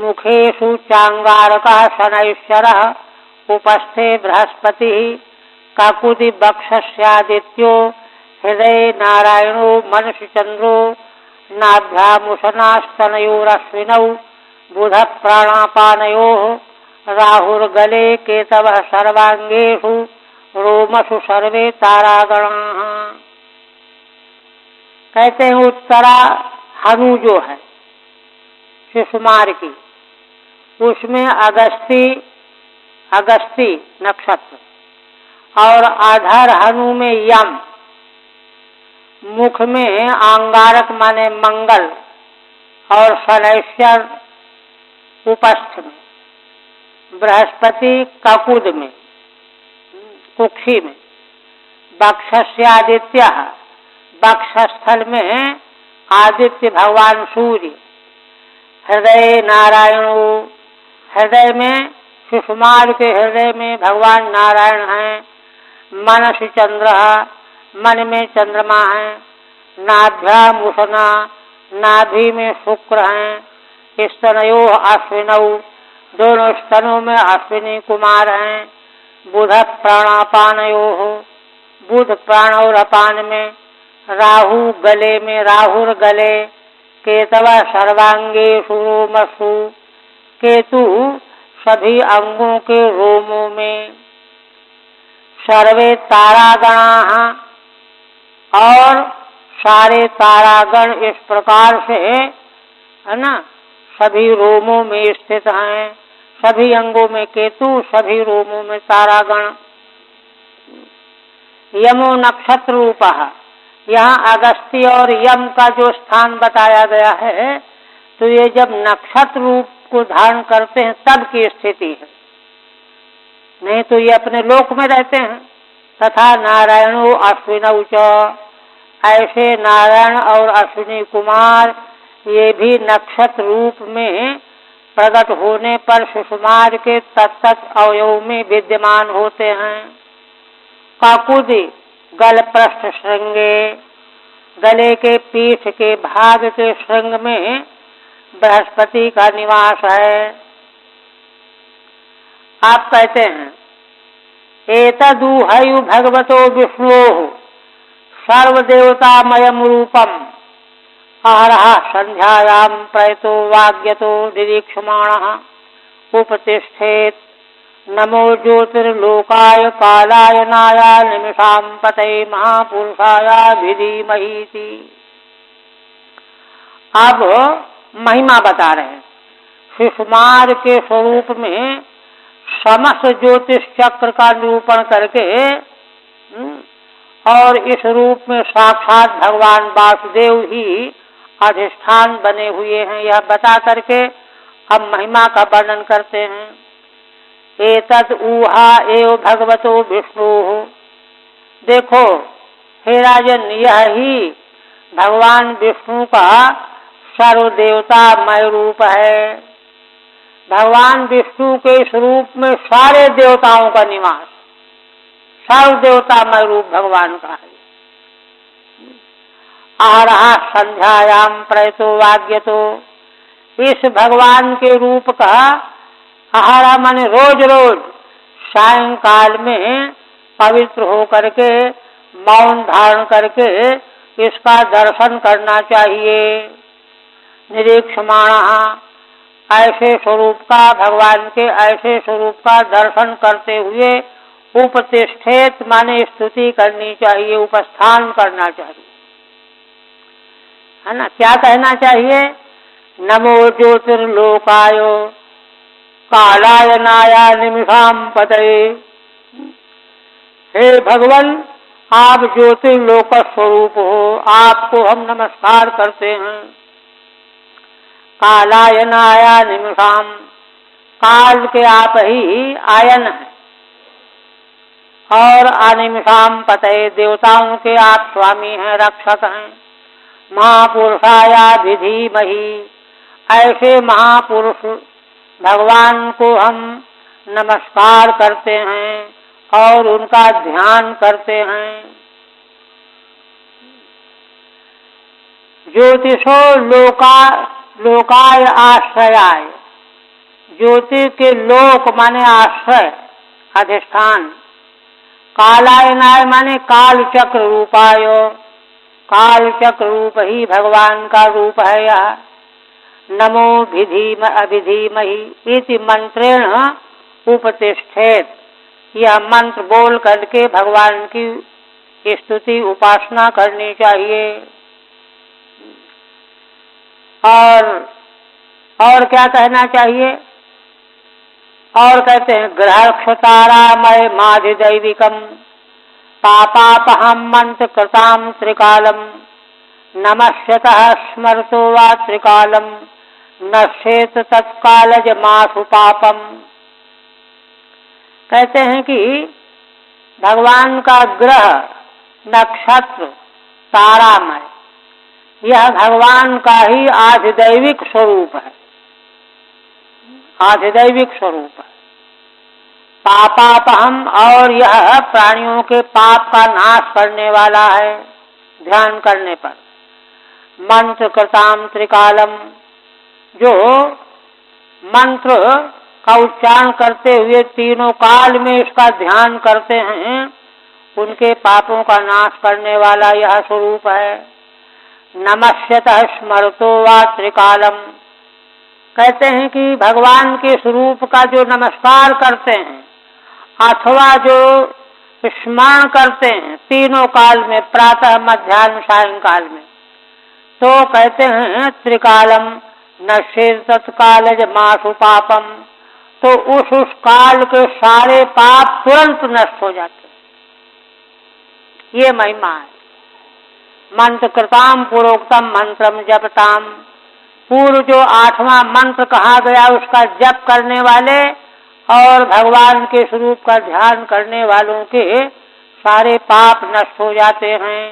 मुखेषु चांगारकः शनैश्चरः उपस्थे बृहस्पति, काकुदि बक्षस्यादित्यो हृदय नारायणो मनसि चंद्रो, नाभ्यामुषणास्तनयोरश्विनौ बुध प्राणापानयोः, राहुर्गले केतवः सर्वांगेषु रोमसु सर्वे तारागणाः। कहते हैं उत्तरा हनु जो है सुषुमार की, उसमें अगस्ती नक्षत्र, और आधार हनु में यम, मुख में अंगारक माने मंगल, और शनैश्चर उपस्थ में, बृहस्पति ककुद में कुक्षी में, बक्षस्यादित्य बक्षस्थल में आदित्य भगवान सूर्य, हृदय नारायणो, हृदय में सुषुमार के हृदय में भगवान नारायण हैं। मनसि चंद्र, मन में चंद्रमा है। नाभ्यामुषणा, नाभि में शुक्र हैं। स्तनयोः अश्विनौ, दोनों स्तनों में अश्विनी कुमार हैं। बुध प्राणापानयोः, बुध प्राण और अपान में। राहु गले में, राहुर गले। केतव सर्वांगेषु रोमसु, केतु सभी अंगों के रोमों में। सर्वे तारागणाः, और सारे तारागण इस प्रकार से है ना सभी रोमों में स्थित हैं। सभी अंगों में केतु, सभी रोमों में तारागण। यमो नक्षत्र रूपः, यहाँ अगस्त्य और यम का जो स्थान बताया गया है, तो ये जब नक्षत्र रूप को धारण करते हैं तब की स्थिति है, नहीं तो ये अपने लोक में रहते हैं। तथा नारायणो अश्विनौ च, ऐसे नारायण और अश्विनी कुमार ये भी नक्षत्र रूप में प्रकट होने पर सुषुमार के तत्त अवयव में विद्यमान होते हैं। काकुदि गल पृष्ठ श्रृंगे, गले के पीठ के भाग के श्रृंग में बृहस्पति का निवास है। आप कहते हैं एतदुहयु भगवतो विष्णोः सर्वदेवतामयं रूपम अहरः संध्यायां प्रयतो वाग्यतो निरीक्षमाणः उपतिष्ठेत् नमो ज्योतिर्लोकाय कालायनाय निमिषां पतये महापुरुषाय धीमहि। अब महिमा बता रहे हैं। सुषुमार के स्वरूप में समस्त ज्योतिष चक्र का निरूपण करके और इस रूप में साक्षात भगवान वासुदेव ही अधिष्ठान बने हुए हैं, यह बता करके अब महिमा का वर्णन करते हैं। एतद ऊहा एव भगवतो विष्णु, देखो हे राजन, यह ही भगवान विष्णु का सर्वदेवतामय रूप है। भगवान विष्णु के इस रूप में सारे देवताओं का निवास, सर्वदेवतामय रूप भगवान का है। आहरः संध्यायाम प्रयतो वाग्यतो, इस भगवान के रूप का आहारा माने रोज रोज सायंकाल में पवित्र हो करके मौन धारण करके इसका दर्शन करना चाहिए। निरीक्षमाणः, ऐसे स्वरूप का, भगवान के ऐसे स्वरूप का दर्शन करते हुए उपतिष्ठेत माने स्तुति करनी चाहिए, उपस्थान करना चाहिए, है ना। क्या कहना चाहिए? नमो ज्योतिर्लोकाय कालायनाय निमिषां पतये, हे भगवान आप ज्योतिर्लोक स्वरूप हो, आपको हम नमस्कार करते हैं। कालायनाय निमिषां, काल के आप ही आयन हैं, और अनिमिषां पतये, देवताओं के आप स्वामी हैं, रक्षक हैं। महापुरुषाय धीमहि, ऐसे महापुरुष भगवान को हम नमस्कार करते हैं और उनका ध्यान करते हैं। ज्योतिषो लोकाय आश्रयाय, ज्योति के लोक माने आश्रय, अधिष्ठान। कालायनाय माने काल चक्र रूपाय, काल चक्र रूप ही भगवान का रूप है यह। नमो अभिधीमहि इति मंत्रेण उपतिष्ठेत, यह मंत्र बोल करके भगवान की स्तुति उपासना करनी चाहिए। और क्या कहना चाहिए? और कहते हैं ग्रहक्षतारामय माधिदैविकम पापापहम मंत्र कृताम त्रिकालम नमस्यतः स्मरतो वा त्रिकालम नश्येत तत्कालज मासु पापम। कहते हैं कि भगवान का ग्रह नक्षत्र तारामय, यह भगवान का ही आधिदैविक स्वरूप है, आधिदैविक स्वरूप है। पापापहम, और यह प्राणियों के पाप का नाश करने वाला है ध्यान करने पर। मंत्र कृताम त्रिकालम, जो मंत्र का उच्चारण करते हुए तीनों काल में इसका ध्यान करते हैं, उनके पापों का नाश करने वाला यह स्वरूप है। नमस्यतः स्मरतो वा त्रिकालम, कहते हैं कि भगवान के स्वरूप का जो नमस्कार करते हैं अथवा जो स्मरण करते हैं तीनों काल में, प्रातः मध्याह्न सायंकाल में, तो कहते हैं त्रिकालम नश्येत तत्कालज मासु पापम, तो उस काल के सारे पाप तुरंत नष्ट हो जाते हैं। ये महिमा है। मंत्र कृताम पूर्वोक्तम मंत्रम जपताम, पूर्व जो 8वां मंत्र कहा गया उसका जप करने वाले और भगवान के स्वरूप का ध्यान करने वालों के सारे पाप नष्ट हो जाते हैं।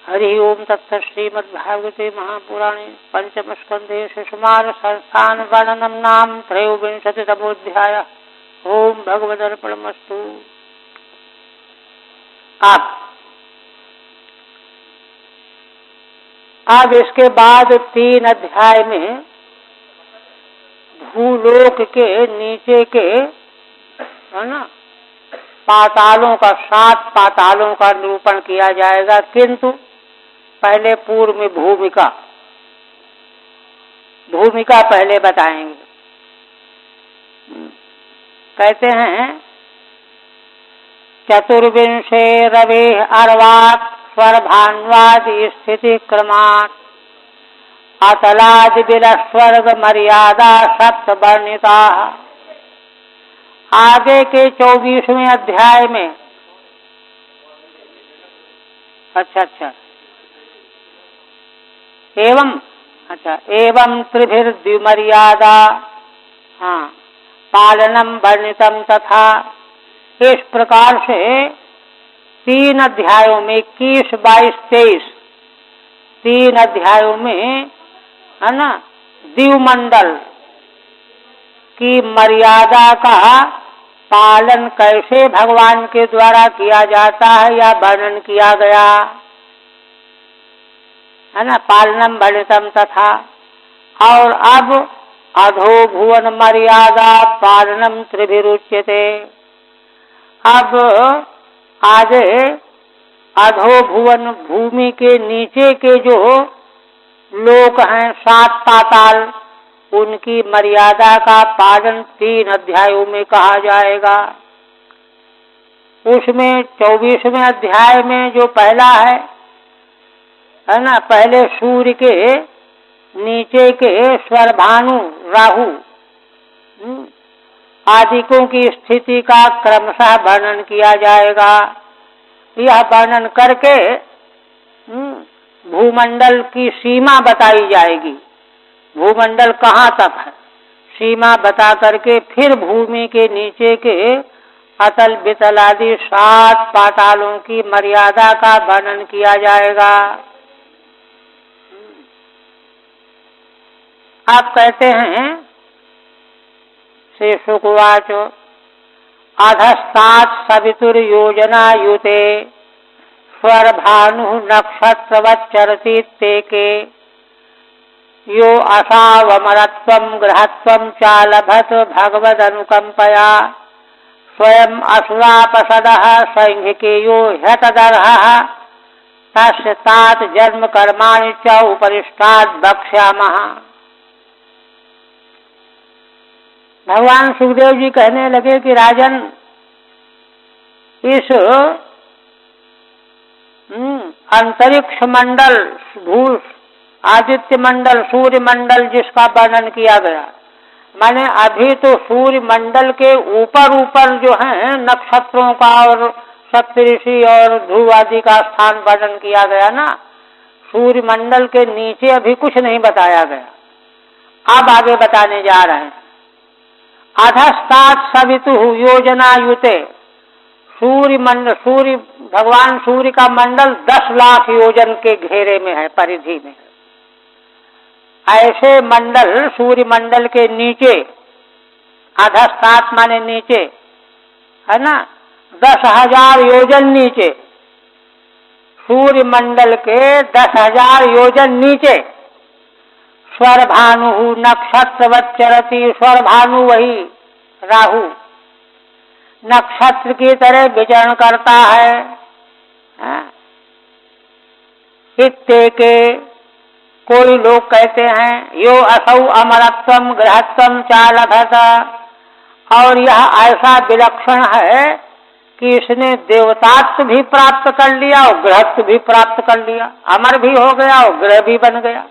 हरि ओम तत्सत्। श्रीमद्भागवते महापुराणे पंचम स्कंधे शिशुमार संस्थान वर्णनम नाम त्रयोविंशतितमोऽध्यायः। ओम भगवदर्पणमस्तु। अब इसके बाद 3 अध्याय में भूलोक के नीचे के है ना पातालों का 7 पातालों का निरूपण किया जाएगा, किंतु पहले पूर्व में भूमिका पहले बताएंगे। कहते हैं चतुर्विंशे रवे अर्वाक स्वर्भान्वादि स्थिति क्रमात् अतलादि बिलः स्वर्ग मर्यादा सप्त वर्णिता। आगे के 24वें अध्याय में अच्छा एवं त्रिभिर्द्विमर्यादा पालनम वर्णितम तथा। इस प्रकार से 3 अध्यायों में 21, 22, 23 3 अध्यायों में है ना द्विमंडल की मर्यादा का पालन कैसे भगवान के द्वारा किया जाता है या वर्णन किया गया है ना, पालनम वर्णितम तथा। और अब अधो भुवन मर्यादा पालनम त्रिभिरुच्यते। अब आगे अधो भुवन भूमि के नीचे के जो लोक हैं 7 पाताल, उनकी मर्यादा का पालन 3 अध्यायों में कहा जाएगा। उसमें 24वें अध्याय में जो पहला है ना, पहले सूर्य के नीचे के स्वर्भानु राहु आदिकों की स्थिति का क्रमशः वर्णन किया जाएगा। यह वर्णन करके भूमंडल की सीमा बताई जाएगी, भूमंडल कहाँ तक है सीमा बता करके फिर भूमि के नीचे के अतल वितल आदि 7 पातालों की मर्यादा का वर्णन किया जाएगा। आप कहते हैं श्री शुकवाच अधस्तात् सवितुर्योजना युते स्वर्भानु नक्षत्रवच्चरति तेके यो असावमरत्वं गृहत्वं चालभत भगवदनुकंपया स्वयं असुरापसदः सैंघिकेयो ह्यतदर्हः तस्य तात जन्म कर्माणि च उपरिष्टात् वक्ष्यामः। भगवान सुखदेव जी कहने लगे कि राजन, इस अंतरिक्ष मंडल, भू आदित्य मंडल, सूर्य मंडल जिसका वर्णन किया गया, माने अभी तो सूर्य मंडल के ऊपर ऊपर जो है नक्षत्रों का और सप्तऋषि और ध्रुव आदि का स्थान वर्णन किया गया ना, सूर्य मंडल के नीचे अभी कुछ नहीं बताया गया। अब आगे बताने जा रहे हैं। अधस्तात् सवितु योजना युते, सूर्य मंडल, सूर्य भगवान सूर्य का मंडल 10 लाख योजन के घेरे में है, परिधि में। ऐसे मंडल सूर्य मंडल के नीचे, अधस्तात् माने नीचे है ना, 10,000 योजन नीचे, सूर्य मंडल के 10,000 योजन नीचे स्वर्भानु नक्षत्रवच्चरति। स्वर्भानु वही राहु नक्षत्र की तरह विचरण करता है। इत्ते के कोई लोग कहते हैं यो असौ अमरत्वम गृहत्वम चालभत, और यह ऐसा विलक्षण है कि इसने देवतात्व भी प्राप्त कर लिया और गृहत्व भी प्राप्त कर लिया, अमर भी हो गया और ग्रह भी बन गया।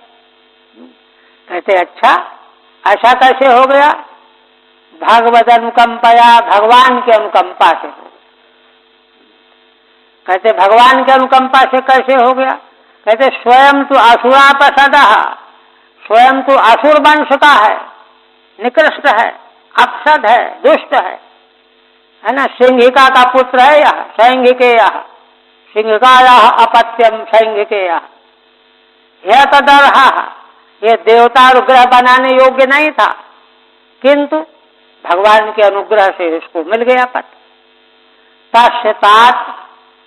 कहते अच्छा, ऐसा कैसे हो गया? भगवद अनुकंपया, भगवान के अनुकंपा से। कहते भगवान की अनुकंपा से कैसे हो गया? कहते स्वयं तो असुरापसदः, स्वयं तो असुर वंश का है, निकृष्ट है, अपसद है, दुष्ट है ना। सिंहिका का पुत्र है यह, सैंघिकेय, सिंहिकाया अपत्यम सैंघिकेय। यह तदर्हा, यह देवता अनुग्रह बनाने योग्य नहीं था, किंतु भगवान के अनुग्रह से इसको मिल गया पद। तस्तात,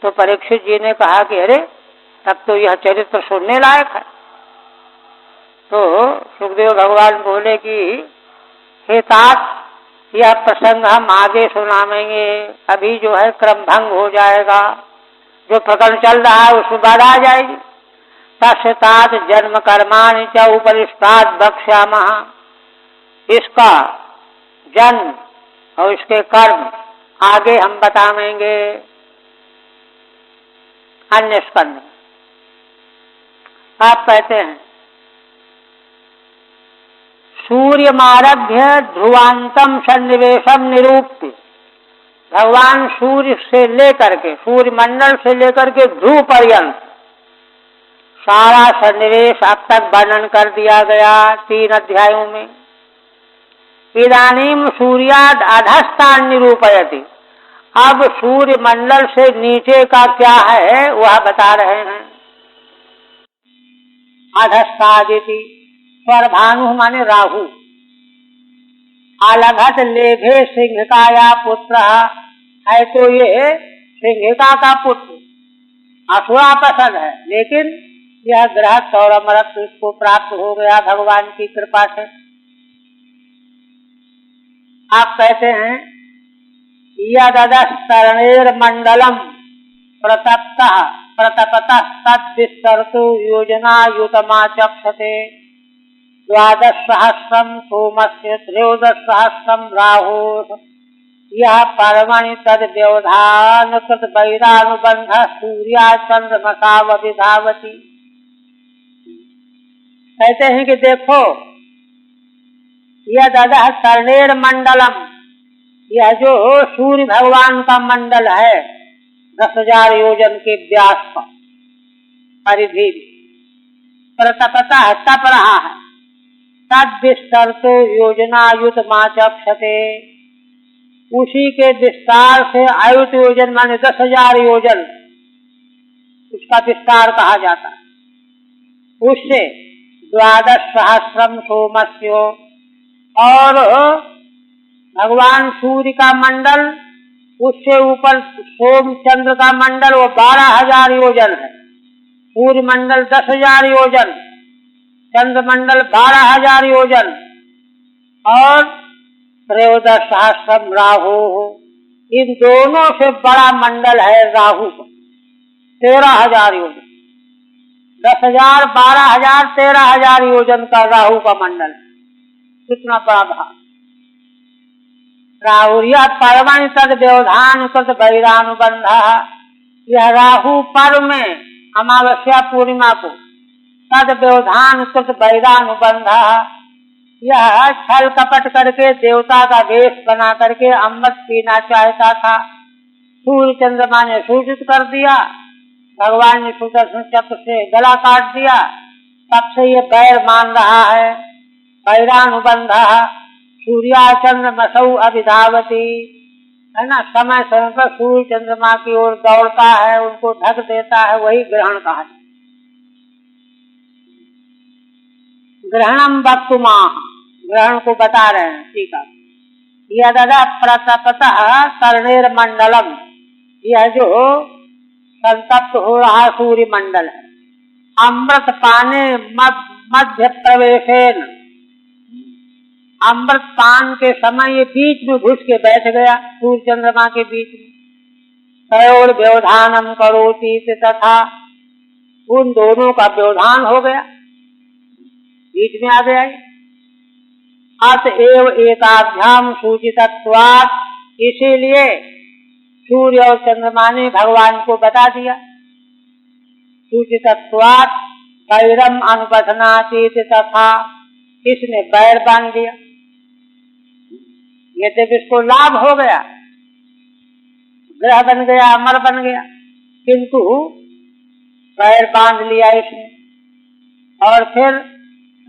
तो परीक्षित जी ने कहा कि अरे तब तो यह चरित्र सुनने लायक है। तो सुखदेव भगवान बोले कि हे तात, यह प्रसंग हम आगे सुनाएंगे, अभी जो है क्रम भंग हो जाएगा, जो प्रकरण चल रहा है उसमें बाधा आ जाएगी। तस्तात जन्म कर्माणि च उपरिष्टात् वक्ष्यामः, इसका जन्म और इसके कर्म आगे हम बताएंगे अन्य स्कंध। आप कहते हैं सूर्यमारभ्य ध्रुवांतम सन्निवेशम निरूप्य, भगवान सूर्य से लेकर के, सूर्य मंडल से लेकर के ध्रुव पर्यंत सारा सन्निवेश अब तक वर्णन कर दिया गया 3 अध्यायों में। इदानीम सूर्याद अधस्तान निरूपयति, अब सूर्य मंडल से नीचे का क्या है वह बता रहे हैं। अधस्तादिति, स्वरभानु माने राहु, अलघत लेभे सिंहिकाया पुत्र है, तो ये सिंहिका का पुत्र असुरापसद है, लेकिन यह ग्रह सौरमरत इसको प्राप्त हो गया भगवान की कृपा से। आप कहते हैं यदस्तरणेर मंडलम प्रतप्तः प्रतपतः तद्विस्तरतु योजना युतमाचक्षते 12 सहस्रम सोमस्य 13 सहस्रम राहो, यह पर्वणि तद व्यवधान कृत वैरानुबंध सूर्या चंद्रमसा विधावती। कहते हैं कि देखो यह ददह कर्णेर मंडलम, यह जो सूर्य भगवान का मंडल है 10,000 योजन के व्यास का परिधि, प्रतपता तप रहा है, तद विस्तर तो योजना युत माचक्षते, उसी के विस्तार से आयुत योजन माने 10,000 योजन उसका विस्तार कहा जाता है। उससे 12 सहस्रम सोमस्यो, और भगवान सूर्य का मंडल, उससे ऊपर सोम चंद्र का मंडल वो 12,000 योजन है। सूर्य मंडल 10,000 योजन, चंद्र मंडल 12,000 योजन, और 13 सहस्रम राहु, इन दोनों से बड़ा मंडल है राहु का, 13,000 योजन। 10,000, 12,000, 13,000 योजन का राहु का मंडल, कितना बड़ा भाग। राहु यह पर्वणि तद व्यवधान कृत वैरानुबंध, यह राहु पर्व में अमावस्या पूर्णिमा को तद व्यवधान कृत वैरानुबंध, यह छल कपट करके देवता का वेश बना करके अमृत पीना चाहता था। सूर्य चंद्रमा ने सूचित कर दिया, भगवान ने सुदर्शन चक्र से गला काट दिया, तब से ये बैर मान रहा है। वैरानुबंध सूर्याचंद्र मसौ अभिधावती, है ना, समय समय पर सूर्य चंद्रमा की ओर दौड़ता है, उनको ढक देता है, वही ग्रहण कहा जाता। ग्रहणम वक्तुमा, ग्रहण को बता रहे हैं। ठीक है, यदा प्रतपतः कर्णेर मंडलम, यह जो संतप्त हो रहा सूर्य मंडल है, अमृत पाने मध्य प्रवेशेन, अमृत पान के समय ये बीच में घुस के बैठ गया, सूर्य चंद्रमा के बीच में। तयोर व्यवधानम करोति, तथा उन दोनों का व्यवधान हो गया, बीच में आ गया। अतएव एकाभ्याम सूचितत्वात्, इसीलिए सूर्य और चंद्रमा ने भगवान को बता दिया। सूचितत्वात् वैरम अनुबधनाति, तथा इसने बैर बांध दिया। यद्यपि इसको लाभ हो गया, ग्रह बन गया, अमर बन गया, किंतु पैर बांध लिया इसने। और फिर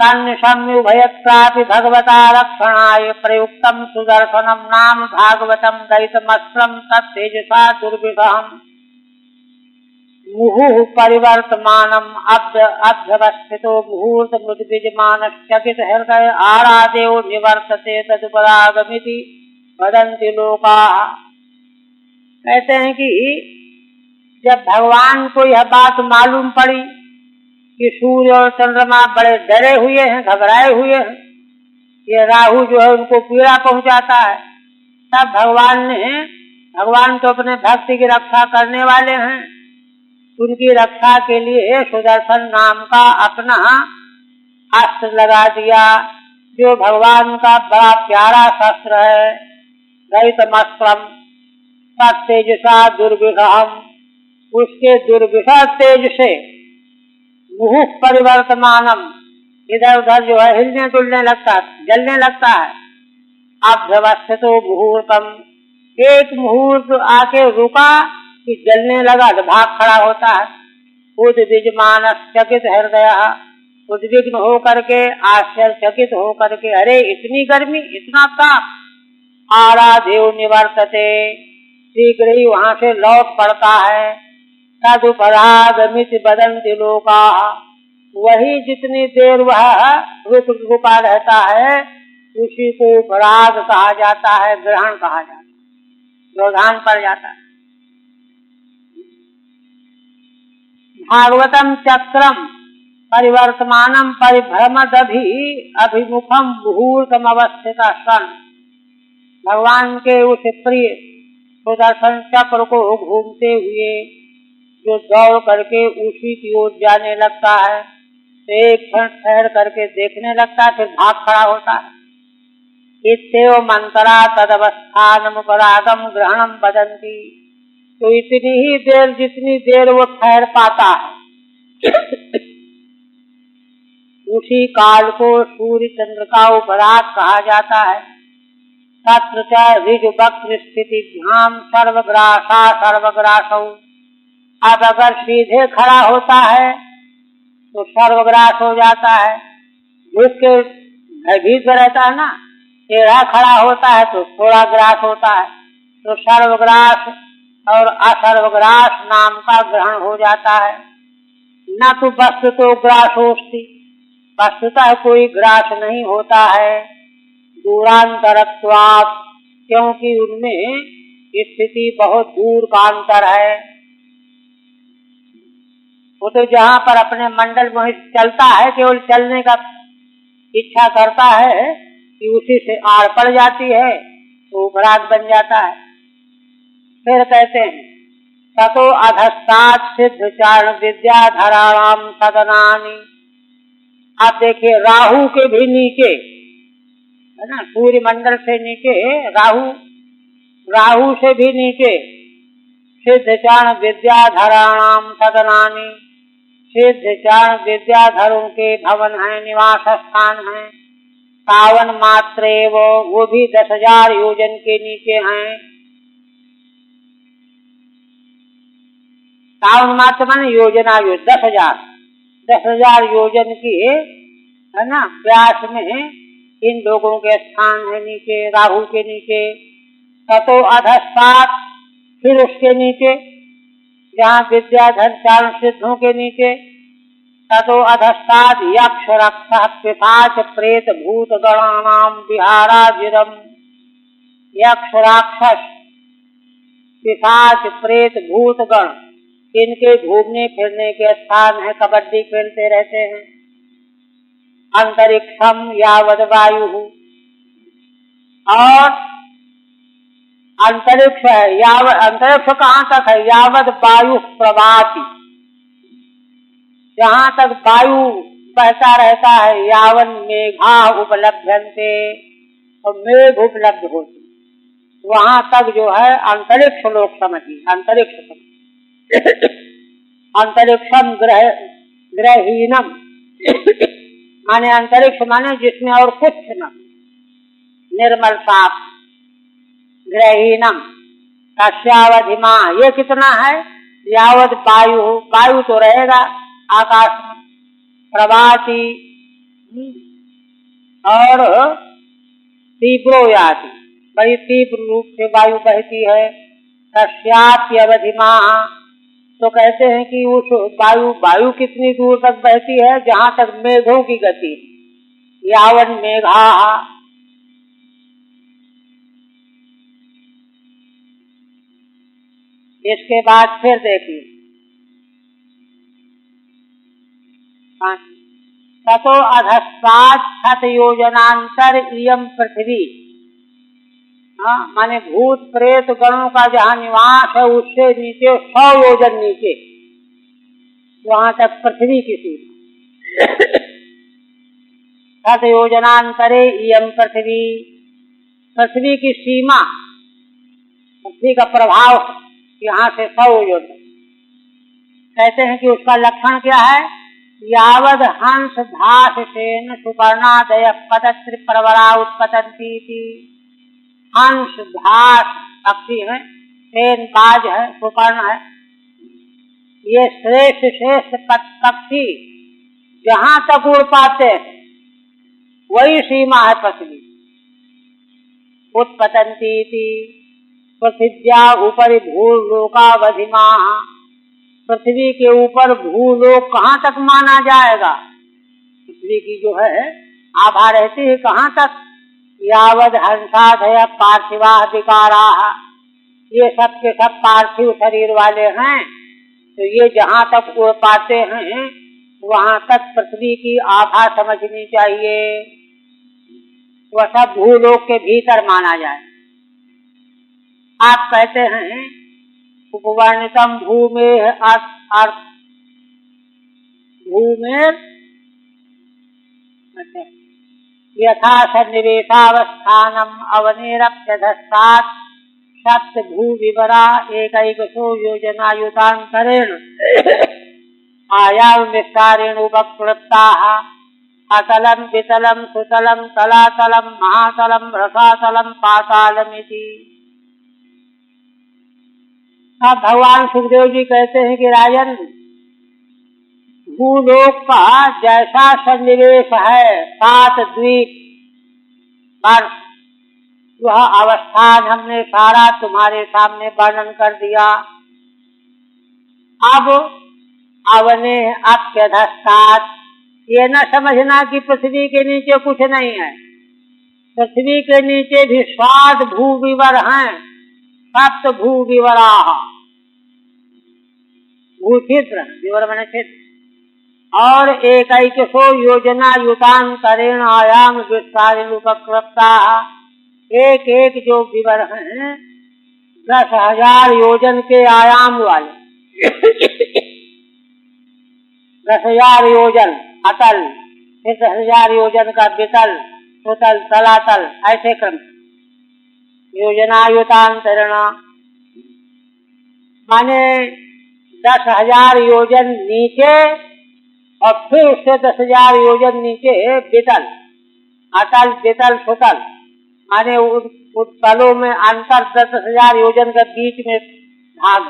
तन्न सम्युभयत्रापि भगवता रक्षणाय प्रयुक्तम सुदर्शनम नाम भागवतम दैतमस्त्रम तत्तेजसा दुर्विषहम् मुहुः परिवर्तमानम् अभ्यवस्थितो मुहूर्तमुद्विजमानश्चकित हृदय आरादेव निवर्तते तदुपरागमिति वदन्ति लोकाः। कहते हैं कि जब भगवान को यह बात मालूम पड़ी कि सूर्य और चंद्रमा बड़े डरे हुए हैं, घबराए हुए हैं, ये राहु जो है उनको पीड़ा पहुंचाता है, तब भगवान तो अपने भक्ति की रक्षा करने वाले हैं, उनकी रक्षा के लिए सुदर्शन नाम का अपना अस्त्र लगा दिया, जो भगवान का बड़ा प्यारा शस्त्र है। दैतमस्त्रम तत्तेजसा दुर्विषहम्, उसके दुर्विषह तेज से मुहुः परिवर्तमानम, इधर उधर जो है हिलने डुलने लगता, जलने लगता है। अभ्यवस्थितो मुहूर्तम, एक मुहूर्त आके रुका कि जलने लगा तो भाग खड़ा होता है। उद्विजमानः चकित हृदय, उद्विग्न हो करके, आश्चर्यचकित हो करके, अरे इतनी गर्मी, इतना ताप। आराधेव निवर्तते, शीघ्र ही वहां से लौट पड़ता है। तदुपरागमिति वदन्ति लोकाः, वही जितनी देर वह रुका रहता है उसी को उपराग कहा जाता है, ग्रहण कहा जाता है, व्यवधान पड़ जाता है। भागवतम चक्रम परिवर्तमानम परिभ्रमदभि अभिमुखम मुहूर्तम अवस्थिता सन, भगवान के उस प्रिय सुदर्शन चक्र को घूमते हुए जो दौड़ करके उसी की ओर जाने लगता है, तो एक क्षण ठहर करके देखने लगता है, फिर भाग खड़ा होता है। इत्येव मंतरा तदवस्थानम परागम ग्रहणम वदन्ति, तो इतनी ही देर जितनी देर वो ठहर पाता है उसी काल को सूर्य चंद्र का उपराग कहा जाता है। तत्र च ऋजुवक्त्र स्थितिभ्याम सर्वग्रासा सर्वग्रासौ, अब अगर सीधे खड़ा होता है तो सर्वग्रास हो जाता है, झुक के भयभीत रहता है ना, टेढ़ा खड़ा होता है तो थोड़ा ग्रास होता है, तो सर्वग्रास और असर्वग्रास नाम का ग्रहण हो जाता है। न तो वस्तु तो ग्रासोस्ति, वस्तुतः कोई ग्रास नहीं होता है। दूरांतरत्वात्, क्योंकि उनमें स्थिति बहुत दूर का अंतर है। वो तो जहाँ पर अपने मंडल में चलता है, केवल चलने का इच्छा करता है कि उसी से आड़ पड़ जाती है तो उपराग बन जाता है। फिर कहते हैं ततो अधस्तात् सिद्ध चारण विद्याधराणाम सदनानि, आप देखिए राहु के भी नीचे है ना, सूर्य मंडल से नीचे राहु से भी नीचे सिद्ध चारण विद्याधराणाम सदनानि, सिद्ध चारण विद्याधरों के भवन है, निवास स्थान है। सावन मात्रे वो भी 10,000 योजन के नीचे हैं। सावन मात्र माने योजना, 10,000 योजन की है ना व्यास में इन लोगों के स्थान है नीचे, राहु के नीचे। ततो अधस्तात्, फिर उसके नीचे जहाँ विद्याधर चारण सिद्धों के नीचे, ततो अधस्तात् यक्ष रक्षः पिशाच प्रेत भूत गणानाम विहाराजिरम, यक्ष राक्षस पिशाच प्रेत भूत गण इनके घूमने फिरने के स्थान है, कबड्डी खेलते रहते हैं। अंतरिक्षम यावद वायु, और अंतरिक्ष है, अंतरिक्ष कहाँ तक है, यावद वायु प्रभाति, जहाँ तक वायु बहता रहता है, यावन मेघा उपलब्धन्ते, और मेघ उपलब्ध होते, वहां तक जो है अंतरिक्ष लोग समझिए, अंतरिक्ष अंतरिक्षम ग्रहीनम माने अंतरिक्ष माने जिसमें और कुछ न, निर्मल साफ, ग्रहीनम कस्यावधिमा, ये कितना है यावत वायु, वायु तो रहेगा आकाश में, प्रभाति और तीव्रो याति, बड़ी तीव्र रूप से वायु बहती है। तस्याप्यवधिमा, तो कहते हैं कि उस वायु कितनी दूर तक बहती है, जहां तक मेघों की गति, यावन मेघा। इसके बाद फिर देखिए, ततो अधस्तात् शत योजनांतर इयं पृथ्वी, माने भूत प्रेत गणों का जहाँ निवास है उससे नीचे 100 योजन नीचे, वहां तक पृथ्वी की सीमा। शत योजनांतरे इयं पृथ्वी, पृथ्वी की सीमा, पृथ्वी का प्रभाव यहाँ से 100 योजन। कहते हैं कि उसका लक्षण क्या है, यावद हंस धास सेन सुपर्णादय पतत्र प्रवरा उत्पतंती थी। हंस घास पक्षी है, सेन बाज है, सुपर्ण है, ये श्रेष्ठ श्रेष्ठ पक्षी जहां तक उड़ पाते हैं वही सीमा है पृथ्वी। उत्पतंती थी पृथिव्या ऊपरी भूलोकावधिमा, पृथ्वी के ऊपर भूलोक कहाँ तक माना जाएगा, पृथ्वी की जो है आभा रहती है कहाँ तक, यावद हंसादय पार्थिवा विकारा, ये सब के सब पार्थिव शरीर वाले हैं, तो ये जहाँ तक उड़ पाते हैं वहां तक पृथ्वी की आभा समझनी चाहिए, वह सब भूलोक के भीतर माना जाए। आप कहते हैं उपवर्णितम भूमेः अर्थ भूमेर यथा सन्निवेशावस्थानम अवनेरप्यधस्तात् सप्त भूविवरा एकैकशो योजनायुतान्तरेण आयाम विस्तारेण उपकृताः अतलम वितलम सुतलम तलातलम महातलम रसातलम पातालमिति। अब भगवान सुखदेव जी कहते हैं कि राजन, भूलोक का जैसा सन्निवेश है 7 द्वीप पर, वह अवस्थान हमने सारा तुम्हारे सामने वर्णन कर दिया। अब अवने अप्यधस्तात्, ये न समझना कि पृथ्वी के नीचे कुछ नहीं है, पृथ्वी के नीचे भी 7 भूविवर हैं, 7 भूविवरा, भूक्षेत्र, विवर माने क्षेत्र, और एकैकशो योजना युतान्तरेण आयाम विस्तारेण उपकृता, एक एक जो विवर हैं 10,000 योजन के आयाम वाले 10,000 योजन अतल, फिर 10,000 योजन का वितल, सुतल, तलातल, ऐसे क्रम योजनायुतान्तरेण, माने 10,000 योजन नीचे और फिर उससे 10,000 योजन नीचे वितल, अतल, वितल, सुतल, माने उन तलों में अंतर 10,000 योजन के बीच में भाग।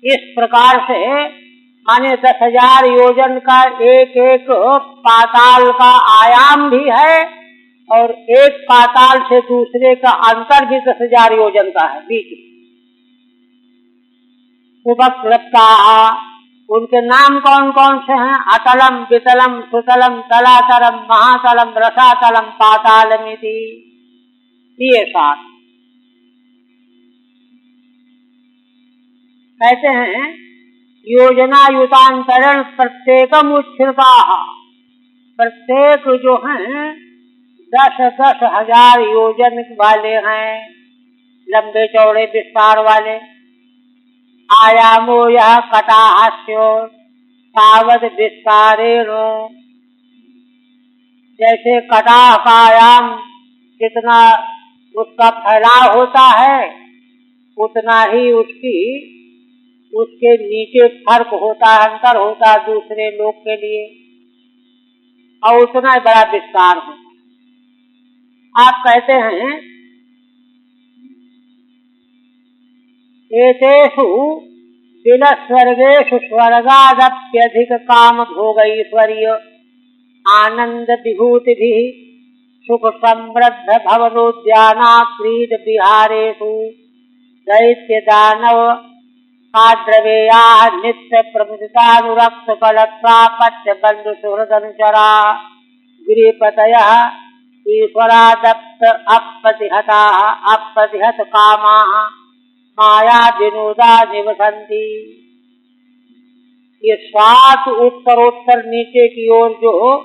इस प्रकार से माने 10,000 योजन का एक एक पाताल का आयाम भी है और एक पाताल से दूसरे का अंतर भी 10,000 योजन का है बीच में। उपकृता, उनके नाम कौन कौन से हैं, अतलम, वितलम, सुतलम, तलातलम, महातलम, रसातलम, पातालमिति, ये 7। कहते हैं योजना युतांतरण प्रत्येकम उच्छृता, प्रत्येक जो हैं 10,000 योजन वाले हैं, लंबे चौड़े विस्तार वाले। आयामो यह कटाहस्यो तावद विस्तारेण, जैसे कटाह का आयाम जितना उसका फैलाव होता है उतना ही उसके नीचे फर्क होता है, अंतर होता है दूसरे लोग के लिए, और उतना ही बड़ा विस्तार होता है। आप कहते हैं एतेषु बिलस्वर्गेषु स्वर्गादप्यधिक काम भोगैश्वर्य आनंद विभूतिभिः सुख समृद्ध भवनोद्याना क्रीड विहारेषु दैत्य दानव काद्रवेया नित्य प्रमुदितानुरक्त कलत्रापत्य बंधु सुहृदनुचरा गिरिपतयः ईश्वरादप्त अपतिहत कामाः माया विनोदा निवसन्ति। ये 7 उत्तरोत्तर नीचे की ओर जो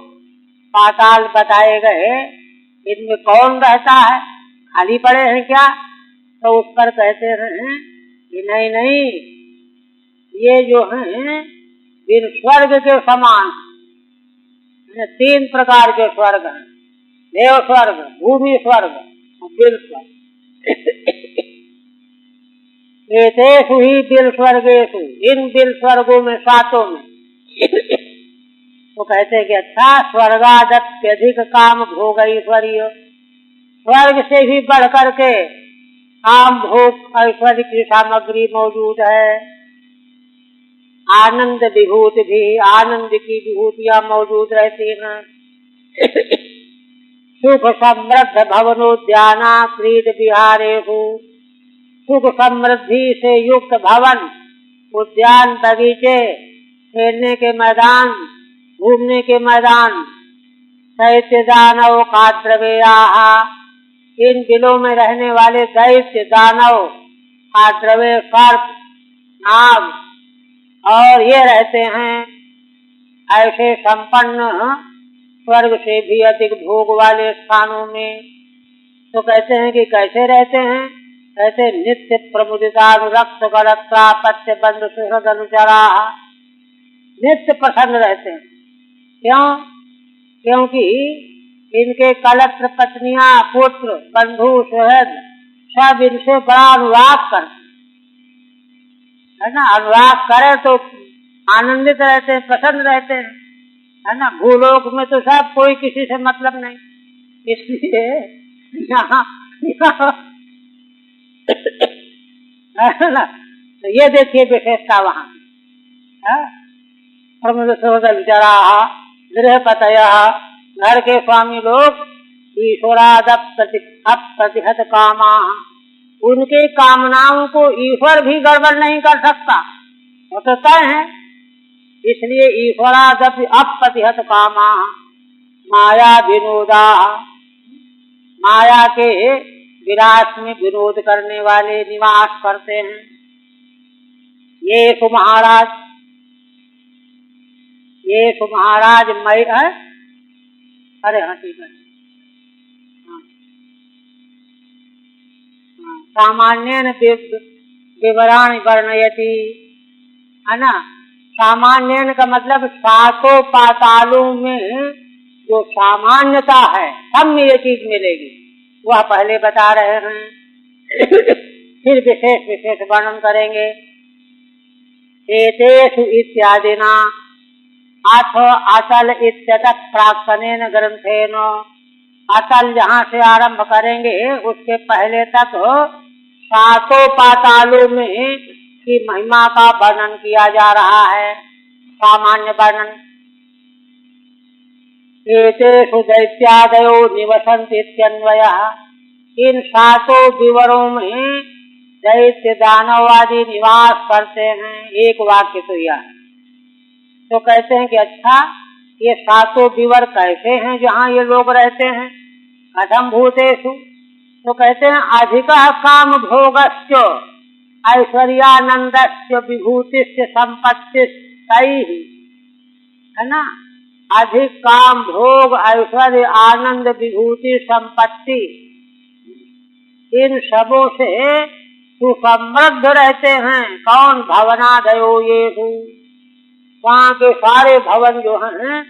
पाताल बताए गए, इनमें कौन रहता है? खाली पड़े हैं क्या? तो उस पर कहते हैं कि नहीं नहीं, ये जो हैं इन स्वर्ग के समान 3 प्रकार के स्वर्ग हैं, देव स्वर्ग, भूमि स्वर्ग और बिल स्वर्ग। एतेषु ही बिल स्वर्गेषु, इन बिल स्वर्गों में 7 में तो कहते हैं कि अच्छा, स्वर्गादप्यधिक काम भोग ऐश्वर्य, स्वर्ग से भी बढ़ करके काम भोग ऐश्वर्य की सामग्री मौजूद है। आनंद विभूति भी, आनंद की विभूतियां मौजूद रहती हैं। सुख समृद्ध भवनोद्याना क्रीड विहारेषु, सुख समृद्धि से युक्त भवन, उद्यान, बगीचे, खेलने के मैदान, घूमने के मैदान। दैत्य दानव काद्रवेयाः, इन बिलों में रहने वाले दैत्य दानव काद्रवे सर्प नाग और ये रहते हैं ऐसे संपन्न स्वर्ग से भी अधिक भोग वाले स्थानों में। तो कहते हैं कि कैसे रहते हैं? कहते नित्य प्रमुदितानुरक्त गलत्रापत्य बंधु सुहृद अनुचरा, नित्य प्रसन्न रहते हैं। क्यों? क्योंकि इनके कलत्र पत्नियां, पुत्र, बंधु, सुहृद सब इनसे बड़ा अनुराग करते है ना। अनुराग करे तो आनंदित रहते हैं, प्रसन्न रहते हैं, है ना। भूलोक में तो सब कोई किसी से मतलब नहीं, इसलिए यहाँ है ना। तो ये देखिए विशेषता वहाँ विचारा गृहपतयः, घर के स्वामी लोग ईश्वरादप्यतिहत कामाः, उनके कामनाओं को ईश्वर भी गड़बड़ नहीं कर सकता, वो तो तय है। इसलिए ईश्वरादप्यतिहत कामाः माया विनोदा, माया के विलास में विनोद करने वाले निवास करते हैं। ये महाराज मई है। अरे हाँ ठीक है। सामान्येन विवराणि वर्णयति, है ना। सामान्येन का मतलब 7 पातालों में जो सामान्यता है सब में ये चीज मिलेगी, वह पहले बता रहे हैं। फिर विशेष विशेष वर्णन करेंगे। एतेषु इत्यादिना अथ अतल इत्यतः प्राक्तनेन ग्रंथेन, अतल जहाँ से आरंभ करेंगे उसके पहले तक 7 पातालों में की महिमा का वर्णन किया जा रहा है, सामान्य वर्णन। एतेषु दैत्यादयो निवसन्ति इत्यन्वयः, इन 7 विवरों में दैत्य दानव आदि निवास करते हैं। एक वाक्य तो यह है। तो कहते हैं कि अच्छा, ये 7 विवर कैसे हैं जहाँ ये लोग रहते हैं? कथम भूतेषु, तो कहते हैं अधिकः काम भोगस्य ऐश्वर्यानंदस्य विभूतिस्य संपत्तिस्तैः, है ना। अधिक काम भोग ऐश्वर्य आनंद विभूति संपत्ति इन सबों से सुसमृद्ध रहते हैं। कौन? भवनादयो ये, वहाँ के सारे भवन जो हैं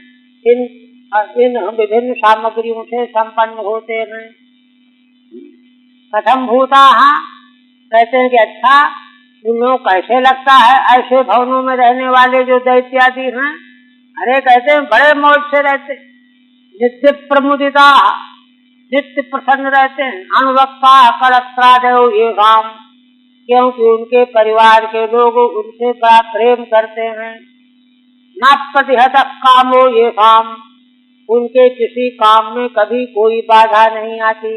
इन विभिन्न सामग्रियों से संपन्न होते हैं। कथम भूताः, कहते हैं कि अच्छा, उन लोग कैसे लगता है ऐसे भवनों में रहने वाले जो दैत्यादि हैं? अरे कहते हैं बड़े मौज से रहते, नित्य प्रमुदिता, नित्य प्रसन्न रहते हैं। अनुरक्ता कलत्रादयो ये काम, क्योंकि उनके परिवार के लोग उनसे बड़ा प्रेम करते हैं। न प्रतिहत कामो ये काम, उनके किसी काम में कभी कोई बाधा नहीं आती।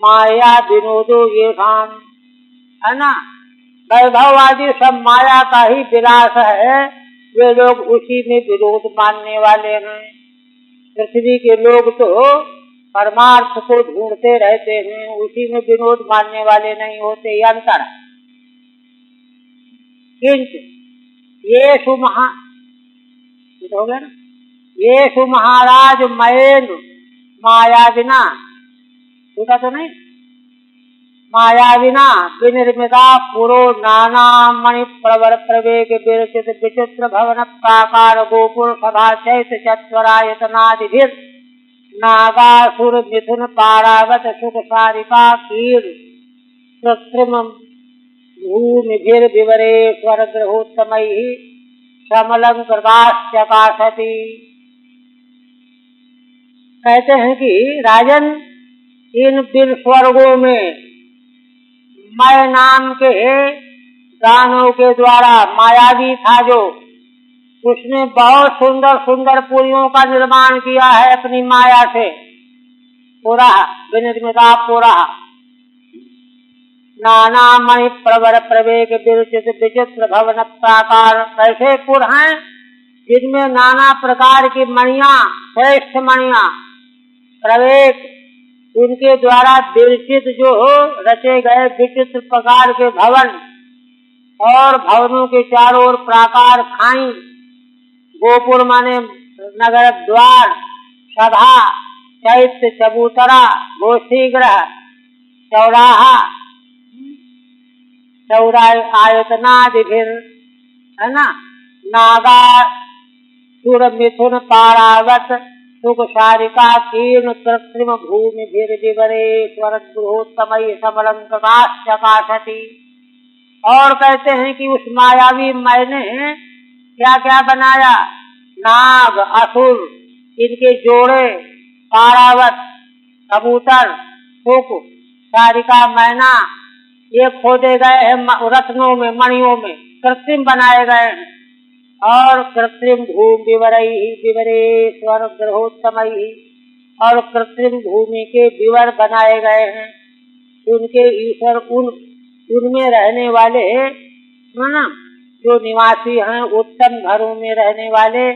माया विनोदो ये काम, है ना, वैभव आदि सब माया का ही विलास है, वे लोग उसी में विरोध मानने वाले हैं। पृथ्वी के लोग तो परमार्थ को ढूंढते रहते हैं, उसी में विनोद मानने वाले नहीं होते, ये अंतर है। किंतु ये सुमहा हो गया ना, ये सुमहाराज मयन मायाविना, देखा तो नहीं, मायाविना विनिर्मिता पुरो नाना मणि प्रवर प्रवेग विरचित विचित्र भवन प्राकार गोपुर सभा चैत चत्वरायतनादिभिर नागासुर मिथुन पारावत सुख सारिका कीर कृत्रिम भूमिभिर विवरेश्वर ग्रहोत्तमैः समलंकृताश्चकाशति। कहते हैं कि राजन, इन बिन स्वर्गों में मैं नाम के गानों के द्वारा मायावी था जो, उसने बहुत सुंदर सुंदर पुरियों का निर्माण किया है अपनी माया से। पुरा विनिर्मिता पुरा नाना मणि प्रवर प्रवेग विरचित विचित्र भवन प्राकार, कैसे पुर हैं जिनमें नाना प्रकार की मणियां, श्रेष्ठ मणियां, प्रवेग उनके द्वारा विरचित जो रचे गए विचित्र प्रकार के भवन, और भवनों के चारों ओर प्राकार खाई, गोपुर माने नगर द्वार, सभा, चैत्य चबूतरा, गोष्ठी गृह, चौराहा, आयतनादिभिर, है ना, नागा सुर मिथुन पारावत सुख सारिका कीर्ण कृत्रिम भूमि भीर विवरेश्वर गृहोत्तमय समलंकृताश्चकाशति। और कहते हैं कि उस मायावी मैंने क्या क्या बनाया, नाग असुर इनके जोड़े, पारावत कबूतर, सुख सारिका मैना, ये खोदे गए हैं रत्नों में, मणियों में, कृत्रिम बनाए गए हैं। और कृत्रिम भूमि विवरैहि विवरेश्वर ग्रहोत्तमैहि, और कृत्रिम भूमि के विवर बनाए गए हैं उनके ईश्वर, उनमें रहने वाले, है ना, जो निवासी हैं उत्तम घरों में रहने वाले,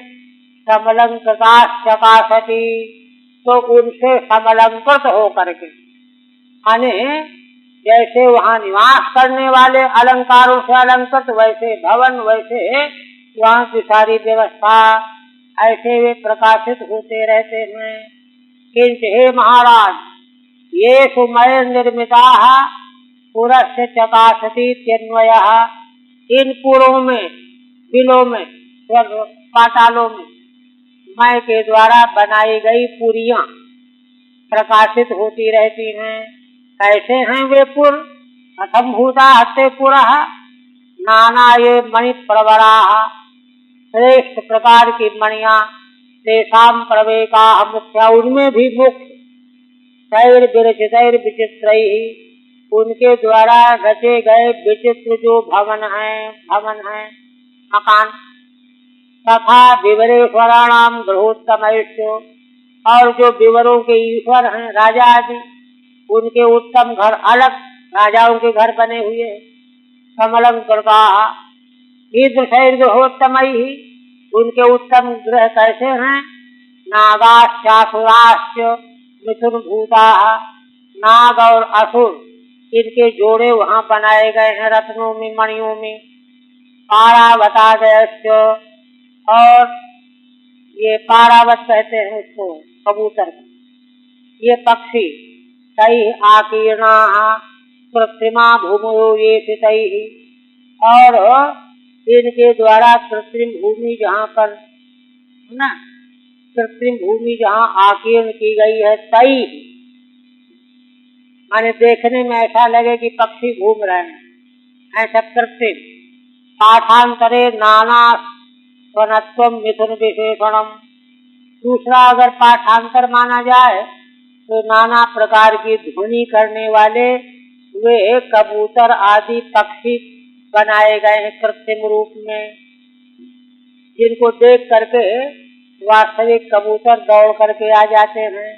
समलंकृताश्चकाशति, तो उनसे समलंकृत हो करके, माने जैसे वहाँ निवास करने वाले अलंकारों से अलंकृत, वैसे भवन, वैसे वहाँ की सारी व्यवस्था, ऐसे वे प्रकाशित होते रहते हैं। किंतु हे महाराज, ये सुमय निर्मिता पुरस्य चकाशति त्यन्वयः, इन पुरों में, बिलों में, पातालों में मय के द्वारा बनाई गई पुरियां प्रकाशित होती रहती हैं। कैसे हैं वे पुर, कथम भूता हते पुरः, नाना ये मणि प्रवरा, श्रेष्ठ प्रकार की मणियां, तेषाम प्रवेका मुख्या, उनमें भी मुख्य, तैर विरचितैर विचित्रैहि, उनके द्वारा रचे गए विचित्र जो भवन है मकान, तथा विवरेश्वराणाम गृहोत्तमैश्च, और जो विवरों के ईश्वर हैं राजा आदि, उनके उत्तम घर अलग राजाओं के घर बने हुए हैं। समलंकृता ईदृशैर गृहोत्तमैहि, उनके उत्तम गृह कैसे हैं, नागाश्चासुराश्च मिथुन भूता, नाग और असुर इनके जोड़े वहाँ बनाए गए हैं रत्नों में, मणियों में। पारावतादयश्च, और ये पारावत कहते हैं उसको, कबूतर, ये पक्षी, तै आकीर्णा कृत्रिमा भूमो ये पितैहि, और इनके द्वारा कृत्रिम भूमि जहाँ पर, ना, कृत्रिम भूमि जहाँ आकीर्ण की गई है, तई माने देखने में ऐसा लगे कि पक्षी घूम रहे हैं, ऐसा कृत्रिम। पाठांतरे नाना स्वनत्वम मिथुन विशेषणम, दूसरा अगर पाठांतर माना जाए तो नाना प्रकार की ध्वनि करने वाले वे कबूतर आदि पक्षी बनाए गए हैं कृत्रिम रूप में, जिनको देख करके वास्तविक कबूतर दौड़ करके आ जाते हैं।